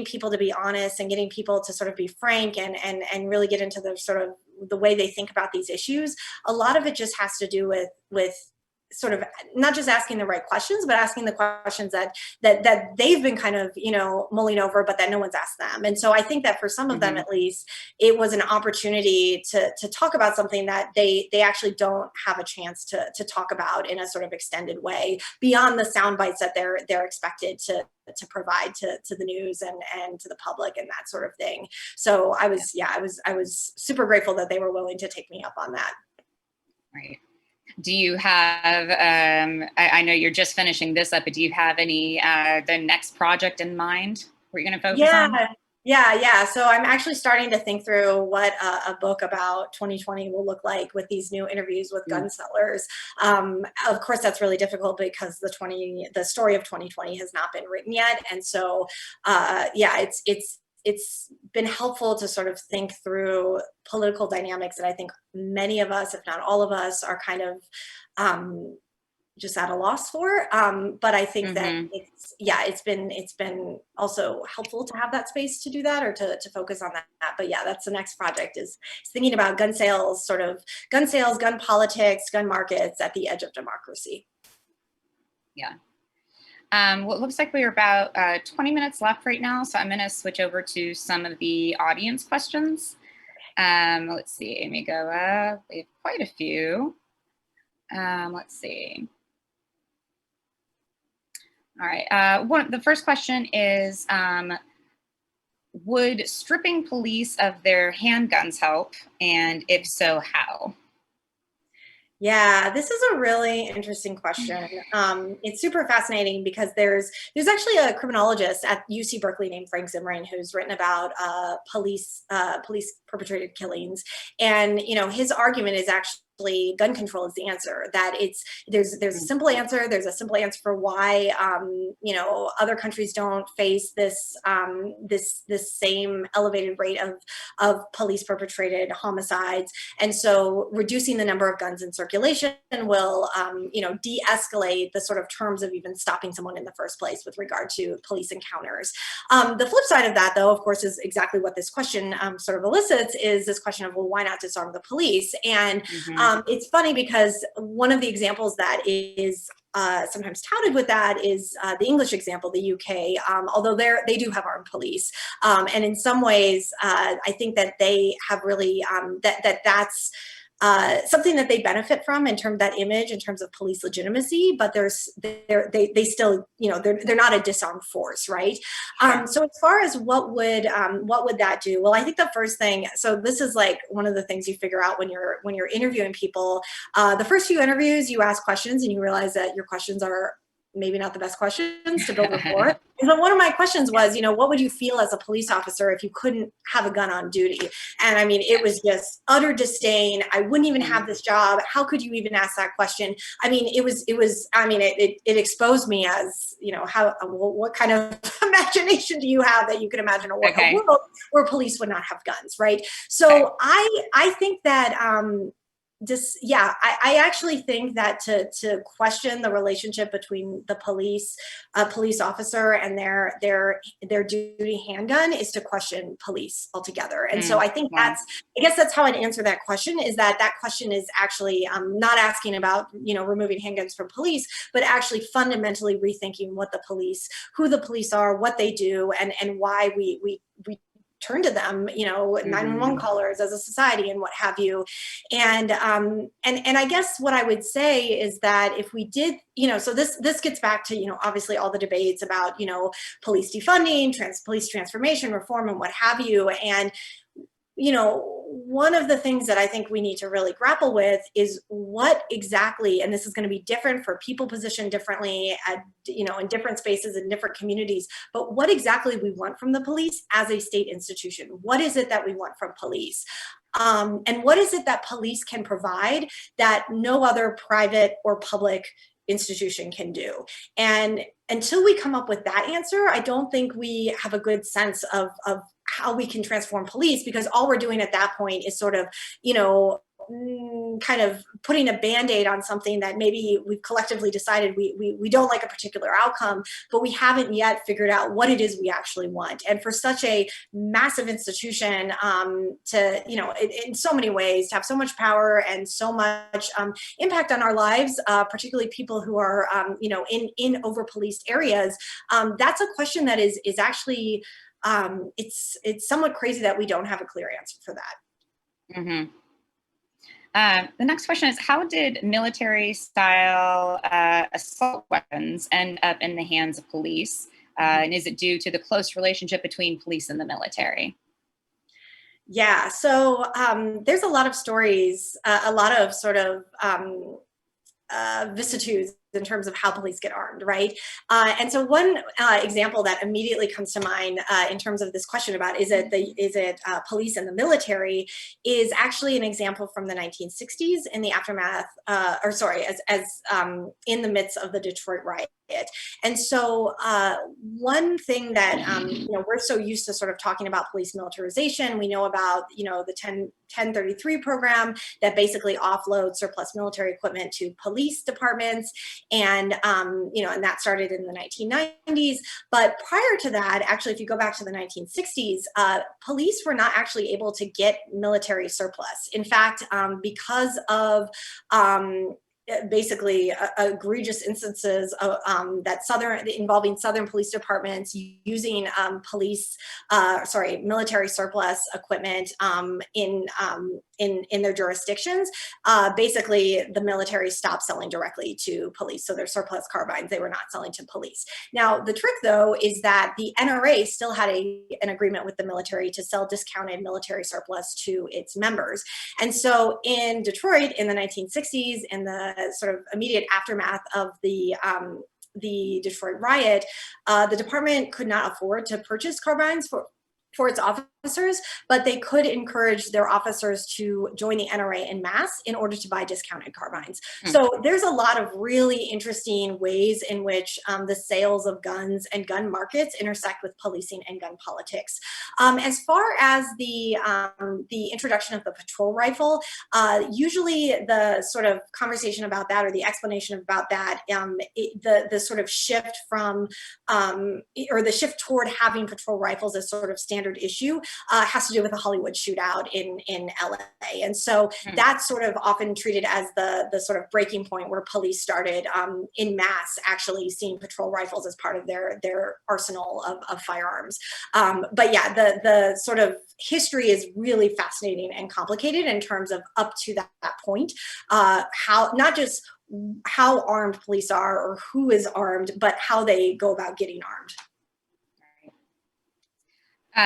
people to be honest and getting people to sort of be frank and really get into the sort of the way they think about these issues, a lot of it just has to do with sort of not just asking the right questions, but asking the questions that they've been kind of, mulling over, but that no one's asked them. And so I think that for some of them, at least, it was an opportunity to talk about something that they actually don't have a chance to talk about in a sort of extended way beyond the sound bites that they're expected to provide to the news and to the public and that sort of thing. So I was super grateful that they were willing to take me up on that. Right. Do you have, I know you're just finishing this up, but do you have any, the next project in mind where you're going to focus on? Yeah. So I'm actually starting to think through what a book about 2020 will look like with these new interviews with gun sellers. Of course, that's really difficult because the story of 2020 has not been written yet. And so, it's been helpful to sort of think through political dynamics that I think many of us, if not all of us, are kind of just at a loss for. But I think that it's been also helpful to have that space to do that, or to focus on that. But yeah, that's the next project is thinking about gun sales, gun politics, gun markets at the edge of democracy. Yeah. Well, it looks like we're about 20 minutes left right now, so I'm going to switch over to some of the audience questions. Let's see, let me go up. We have quite a few. Let's see. All right. The first question is, would stripping police of their handguns help? And if so, how? Yeah, this is a really interesting question. It's super fascinating because there's actually a criminologist at UC Berkeley named Frank Zimring who's written about police perpetrated killings, and his argument is actually gun control is the answer. That there's a simple answer. There's a simple answer for why other countries don't face this same elevated rate of police perpetrated homicides, and so reducing the number of guns in circulation will de-escalate the sort of terms of even stopping someone in the first place with regard to police encounters. The flip side of that, though, of course, is exactly what this question sort of elicits, is this question of, well, why not disarm the police? And it's funny because one of the examples that is sometimes touted with that is the English example, the UK, although they do have armed police. And in some ways, I think that they have really, that's something that they benefit from in terms of that image, in terms of police legitimacy, but they still, they're not a disarmed force, right? Sure. So as far as what would that do? Well, I think the first thing, so this is like one of the things you figure out when you're interviewing people. The first few interviews, you ask questions and you realize that your questions are maybe not the best questions to build rapport. And so one of my questions was, what would you feel as a police officer if you couldn't have a gun on duty? And I mean, it was just utter disdain. I wouldn't even have this job. How could you even ask that question? I mean, it exposed me as, what kind of imagination do you have that you could imagine a world where police would not have guns, right? So I think that, I actually think that to question the relationship between the police officer and their duty handgun is to question police altogether. And so I think I guess that's how I'd answer that question, is that question is actually not asking about, removing handguns from police, but actually fundamentally rethinking who the police are, what they do, and why we turn to them, 911 callers as a society and what have you. And I guess what I would say is that if we did, so this gets back to, obviously all the debates about, police defunding, police transformation, reform, and what have you. And one of the things that I think we need to really grapple with is what exactly, and this is going to be different for people positioned differently at, in different spaces in different communities, but what exactly we want from the police as a state institution. What is it that we want from police? And what is it that police can provide that no other private or public institution can do? And until we come up with that answer, I don't think we have a good sense of how we can transform police, because all we're doing at that point is sort of, kind of putting a Band-Aid on something that maybe we've collectively decided we don't like a particular outcome, but we haven't yet figured out what it is we actually want. And for such a massive institution to, in so many ways, to have so much power and so much impact on our lives, particularly people who are, in over-policed areas, that's a question that is actually, it's somewhat crazy that we don't have a clear answer for that. Mm-hmm. The next question is, how did military-style assault weapons end up in the hands of police? And is it due to the close relationship between police and the military? Yeah, so there's a lot of stories, a lot of sort of vicissitudes in terms of how police get armed, right? And so one example that immediately comes to mind in terms of this question about is it police and the military is actually an example from the 1960s in the aftermath, as in the midst of the Detroit riot. And so one thing that we're so used to sort of talking about police militarization, we know about the 1033 program that basically offloads surplus military equipment to police departments, and and that started in the 1990s. But prior to that, actually, if you go back to the 1960s, police were not actually able to get military surplus. In fact, because of basically egregious instances of, involving Southern police departments using military surplus equipment in their jurisdictions. Basically, the military stopped selling directly to police. So their surplus carbines, they were not selling to police. Now, the trick, though, is that the NRA still had an agreement with the military to sell discounted military surplus to its members. And so in Detroit in the 1960s, in the sort of immediate aftermath of the Detroit riot, the department could not afford to purchase carbines for its officers, but they could encourage their officers to join the NRA en masse in order to buy discounted carbines. So there's a lot of really interesting ways in which the sales of guns and gun markets intersect with policing and gun politics. As far as the introduction of the patrol rifle, usually the sort of conversation about that, or the explanation about that, the sort of shift from, or the shift toward having patrol rifles as sort of standard issue has to do with a Hollywood shootout in LA. And so that's sort of often treated as the sort of breaking point where police started in mass actually seeing patrol rifles as part of their arsenal of firearms. But yeah, the sort of history is really fascinating and complicated in terms of up to that point, how not just how armed police are or who is armed, but how they go about getting armed.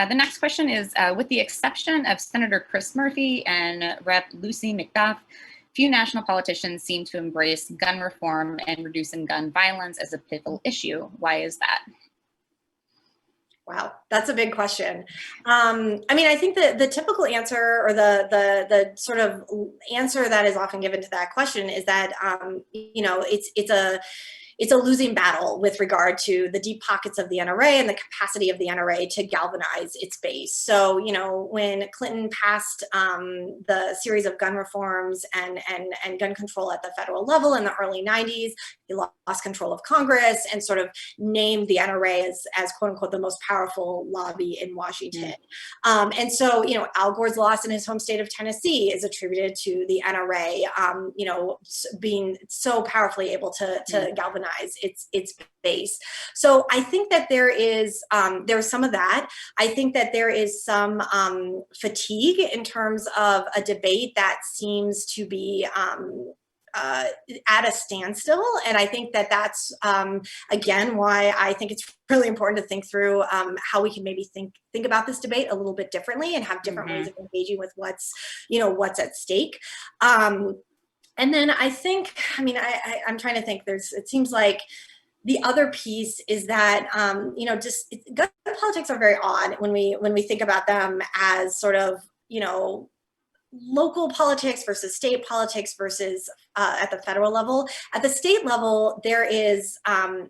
The next question is, with the exception of Senator Chris Murphy and Rep. Lucy McDuff, few national politicians seem to embrace gun reform and reducing gun violence as a pivotal issue. Why is that? Wow, that's a big question. I mean, I think that the typical answer, or the sort of answer that is often given to that question, is that you know, it's a losing battle with regard to the deep pockets of the NRA and the capacity of the NRA to galvanize its base. So, you know, when Clinton passed the series of gun reforms and gun control at the federal level in the early 90s, he lost control of Congress and sort of named the NRA as quote unquote the most powerful lobby in Washington. And so, you know, Al Gore's loss in his home state of Tennessee is attributed to the NRA, you know, being so powerfully able to galvanize its base. So I think that there's some of that. I think that there is some fatigue in terms of a debate that seems to be at a standstill. And I think that that's, again, why I think it's really important to think through how we can maybe think about this debate a little bit differently and have different ways of engaging with what's at stake. And then I think, I mean, I'm trying to think, it seems like the other piece is that, you know, just gun politics are very odd when we think about them as sort of, you know, local politics versus state politics versus at the federal level. At the state level, there is,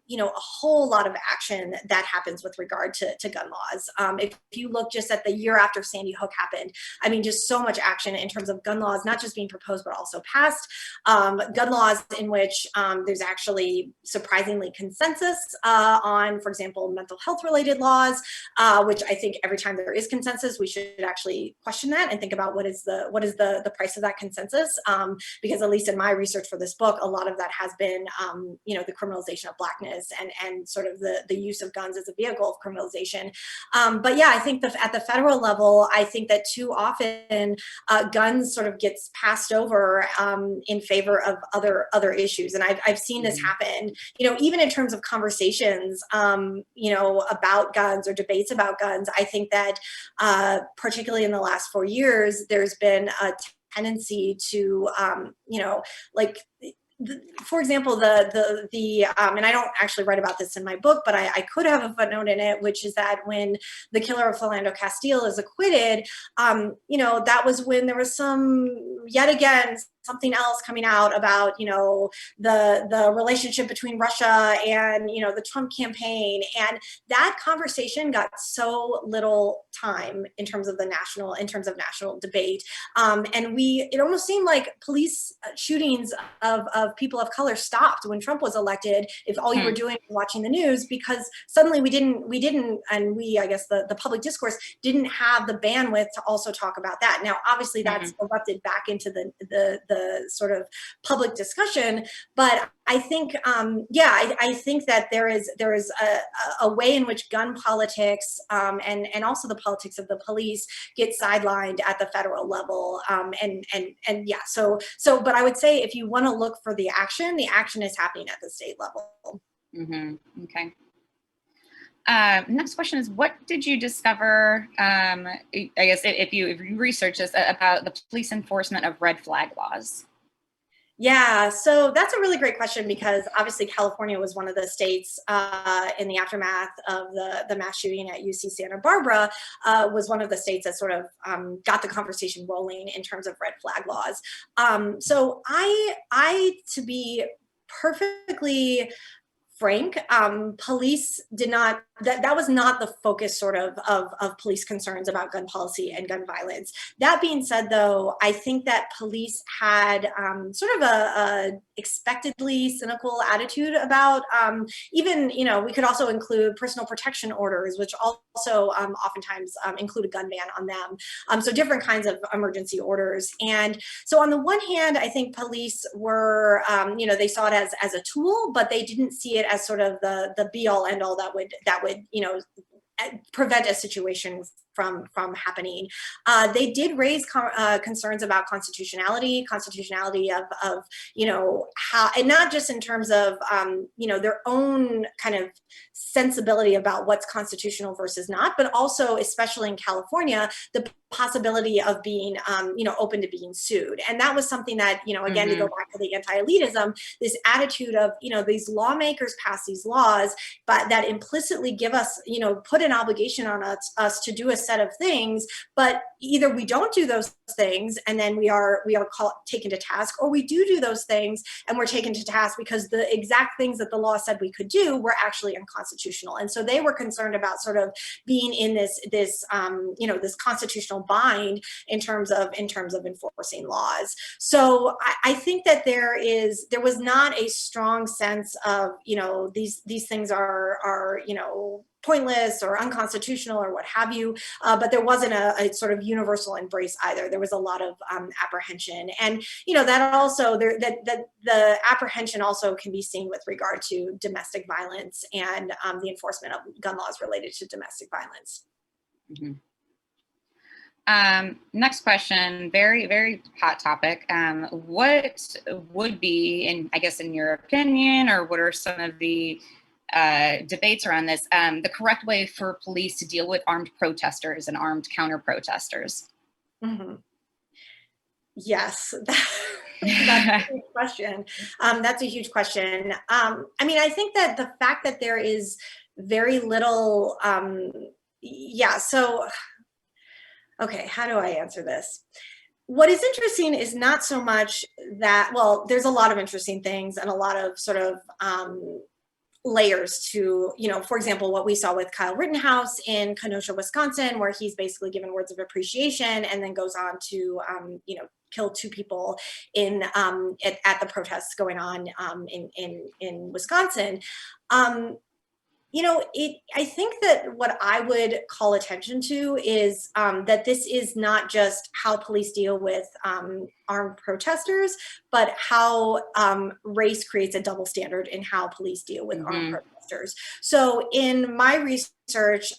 you know, a whole lot of action that happens with regard to gun laws. If you look just at the year after Sandy Hook happened, I mean, just so much action in terms of gun laws, not just being proposed, but also passed. Gun laws in which there's actually surprisingly consensus on, for example, mental health related laws, which I think every time there is consensus, we should actually question that and think about what is the price of that consensus, because at least in my research for this book, a lot of that has been, you know, the criminalization of Blackness and sort of the use of guns as a vehicle of criminalization. But yeah, I think at the federal level, I think that too often guns sort of gets passed over in favor of other issues. And I've seen this happen, you know, even in terms of conversations, you know, about guns or debates about guns. I think that particularly in the last 4 years, there's been a tendency to, you know, like, for example, and I don't actually write about this in my book, but I could have a footnote in it, which is that when the killer of Philando Castile is acquitted, you know, that was when there was yet again, something else coming out about, you know, the relationship between Russia and, you know, the Trump campaign. And that conversation got so little time in terms of national debate. And it almost seemed like police shootings of people of color stopped when Trump was elected, if all you were doing was watching the news, because suddenly we didn't, and I guess the public discourse didn't have the bandwidth to also talk about that. Now, obviously that's erupted back into the sort of public discussion, but I think, yeah, I think that there is a way in which gun politics and also the politics of the police get sidelined at the federal level, and yeah, so but I would say if you want to look for the action is happening at the state level. Okay. Next question is, what did you discover, I guess if you research this, about the police enforcement of red flag laws? Yeah, so that's a really great question, because obviously California was one of the states in the aftermath of the mass shooting at UC Santa Barbara, was one of the states that sort of got the conversation rolling in terms of red flag laws. So I to be perfectly frank, police did not, that was not the focus sort of police concerns about gun policy and gun violence. That being said, though, I think that police had sort of a expectedly cynical attitude about even, you know, we could also include personal protection orders, which also oftentimes include a gun ban on them. So different kinds of emergency orders. And so on the one hand, I think police were, you know, they saw it as a tool, but they didn't see it as sort of the be all end all that would, you know, prevent a situation from happening. They did raise concerns about constitutionality of, you know, how, and not just in terms of, you know, their own kind of sensibility about what's constitutional versus not, but also, especially in California, the possibility of being, you know, open to being sued. And that was something that, you know, again, to go back to the anti-elitism, this attitude of, you know, these lawmakers pass these laws, but that implicitly give us, you know, put an obligation on us to do a set of things, but either we don't do those things and then we are taken to task, or we do those things and we're taken to task because the exact things that the law said we could do were actually unconstitutional. And so they were concerned about sort of being in this you know, this constitutional bind in terms of enforcing laws. So I think that there was not a strong sense of, you know, these things are, you know, pointless or unconstitutional or what have you, but there wasn't a sort of universal embrace either. There was a lot of apprehension, and you know, that also the apprehension also can be seen with regard to domestic violence and the enforcement of gun laws related to domestic violence. Next question, very, very hot topic. What would be, I guess in your opinion, or what are some of the debates around this, the correct way for police to deal with armed protesters and armed counter protesters? Yes, that's a huge question. That's a huge question. I mean, I think that the fact that there is very little, so, okay, how do I answer this? What is interesting is not so much that, well, there's a lot of interesting things and a lot of sort of layers to, you know, for example, what we saw with Kyle Rittenhouse in Kenosha, Wisconsin, where he's basically given words of appreciation and then goes on to, you know, kill 2 people in at the protests going on in Wisconsin. You know, I think that what I would call attention to is that this is not just how police deal with armed protesters, but how race creates a double standard in how police deal with armed protesters. So in my research,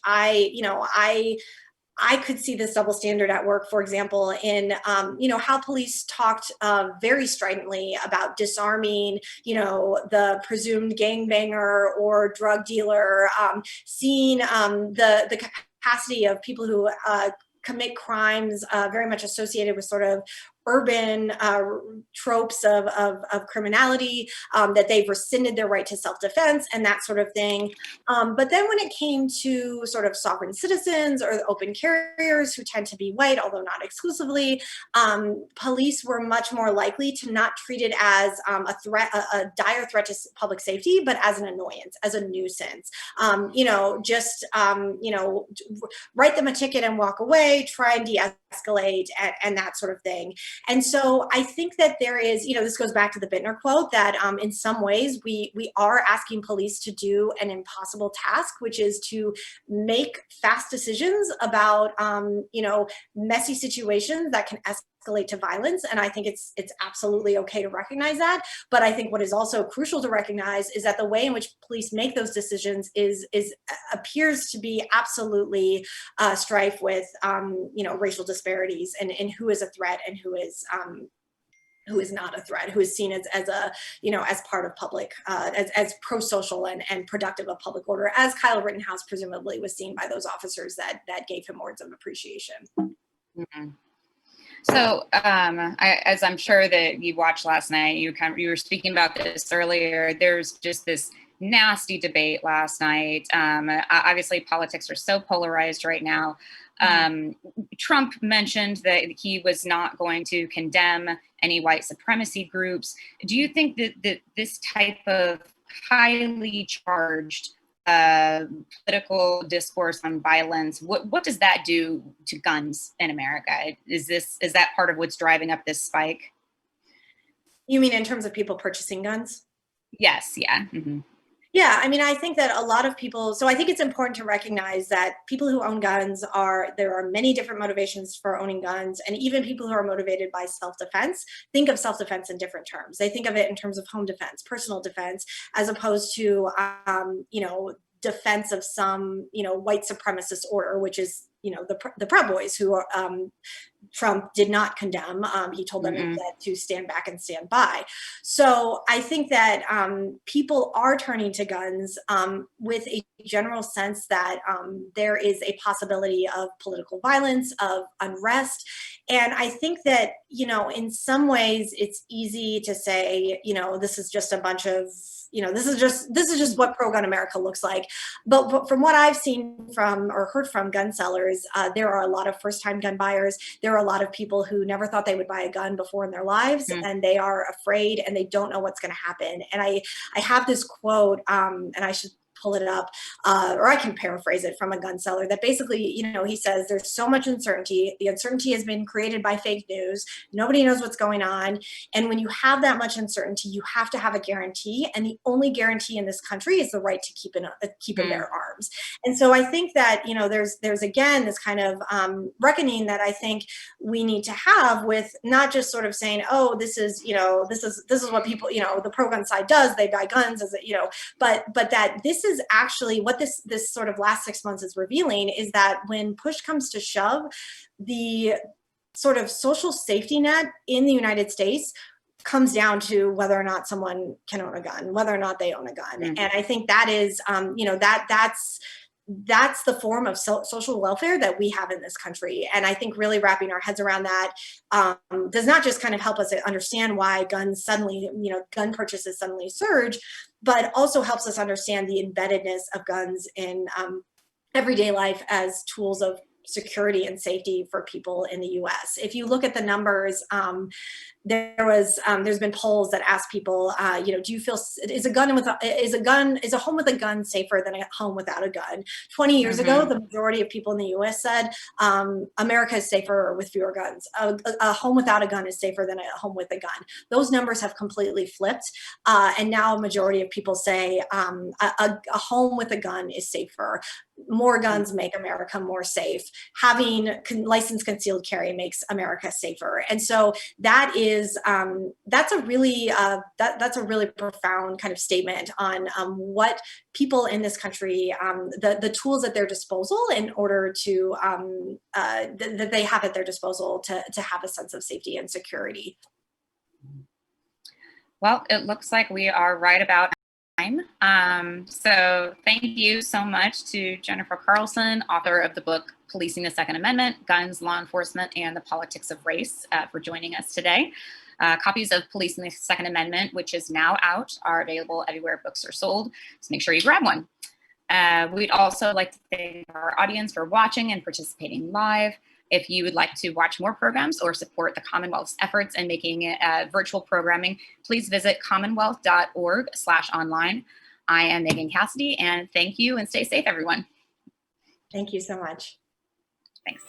I could see this double standard at work, for example, in, you know, how police talked very stridently about disarming, you know, the presumed gangbanger or drug dealer, seeing the capacity of people who commit crimes very much associated with sort of urban tropes of criminality, that they've rescinded their right to self-defense and that sort of thing. But then when it came to sort of sovereign citizens or the open carriers who tend to be white, although not exclusively, police were much more likely to not treat it as a threat, a dire threat to public safety, but as an annoyance, as a nuisance. You know, just, you know, write them a ticket and walk away, try and de-escalate and that sort of thing. And so I think that there is, you know, this goes back to the Bittner quote that in some ways we are asking police to do an impossible task, which is to make fast decisions about, you know, messy situations that can escalate to violence. And I think it's absolutely okay to recognize that. But I think what is also crucial to recognize is that the way in which police make those decisions appears to be absolutely strife with, you know, racial disparities and who is a threat and who is not a threat, who is seen as a, you know, as part of public, as pro-social and productive of public order, as Kyle Rittenhouse presumably was seen by those officers that gave him words of appreciation. So, as I'm sure that you watched last night, you were speaking about this earlier. There's just this nasty debate last night. Obviously, politics are so polarized right now. Trump mentioned that he was not going to condemn any white supremacy groups. Do you think that this type of highly charged political discourse on violence. What does that do to guns in America? Is that part of what's driving up this spike? You mean in terms of people purchasing guns? Yes. Yeah. Mm-hmm. Yeah, I mean, I think that a lot of people, so I think it's important to recognize that people who own guns there are many different motivations for owning guns, and even people who are motivated by self-defense think of self-defense in different terms. They think of it in terms of home defense, personal defense, as opposed to, defense of some, white supremacist order, which is, the Proud Boys, who Trump did not condemn. He told them instead to stand back and stand by. So I think that people are turning to guns with a general sense that there is a possibility of political violence, of unrest. And I think that, in some ways it's easy to say, this is just a bunch of, this is just what pro-gun America looks like. But from what I've seen from or heard from gun sellers, there are a lot of first-time gun buyers. There are a lot of people who never thought they would buy a gun before in their lives, and they are afraid and they don't know what's going to happen. And I have this quote, and I should pull it up, or I can paraphrase it, from a gun seller that basically, he says there's so much uncertainty. The uncertainty has been created by fake news. Nobody knows what's going on. And when you have that much uncertainty, you have to have a guarantee. And the only guarantee in this country is the right to keep and bear arms. And so I think that, there's again, this kind of reckoning that I think we need to have with not just sort of saying, oh, this is what people, the pro-gun side does. They buy guns but that this is actually what this sort of last 6 months is revealing, is that when push comes to shove, the sort of social safety net in the United States comes down to whether or not someone can own a gun, whether or not they own a gun. And I think that is, that's the form of social welfare that we have in this country. And I think really wrapping our heads around that does not just kind of help us understand why guns suddenly, gun purchases suddenly surge, but also helps us understand the embeddedness of guns in everyday life as tools of security and safety for people in the US. If you look at the numbers, there's been polls that ask people, do you feel, is a home with a gun safer than a home without a gun? 20 years ago, the majority of people in the US said America is safer with fewer guns. A home without a gun is safer than a home with a gun. Those numbers have completely flipped. And now a majority of people say a home with a gun is safer. More guns make America more safe. Having licensed concealed carry makes America safer. And so that is that's a really profound kind of statement on what people in this country, the tools at their disposal in order to that they have at their disposal to have a sense of safety and security. Well, it looks like we are right about time. So thank you so much to Jennifer Carlson, author of the book Policing the Second Amendment, Guns, Law Enforcement, and the Politics of Race, for joining us today. Copies of Policing the Second Amendment, which is now out, are available everywhere books are sold, so make sure you grab one. We'd also like to thank our audience for watching and participating live. If you would like to watch more programs or support the Commonwealth's efforts in making virtual programming, please visit commonwealth.org/online. I am Megan Cassidy, and thank you, and stay safe, everyone. Thank you so much. Thanks.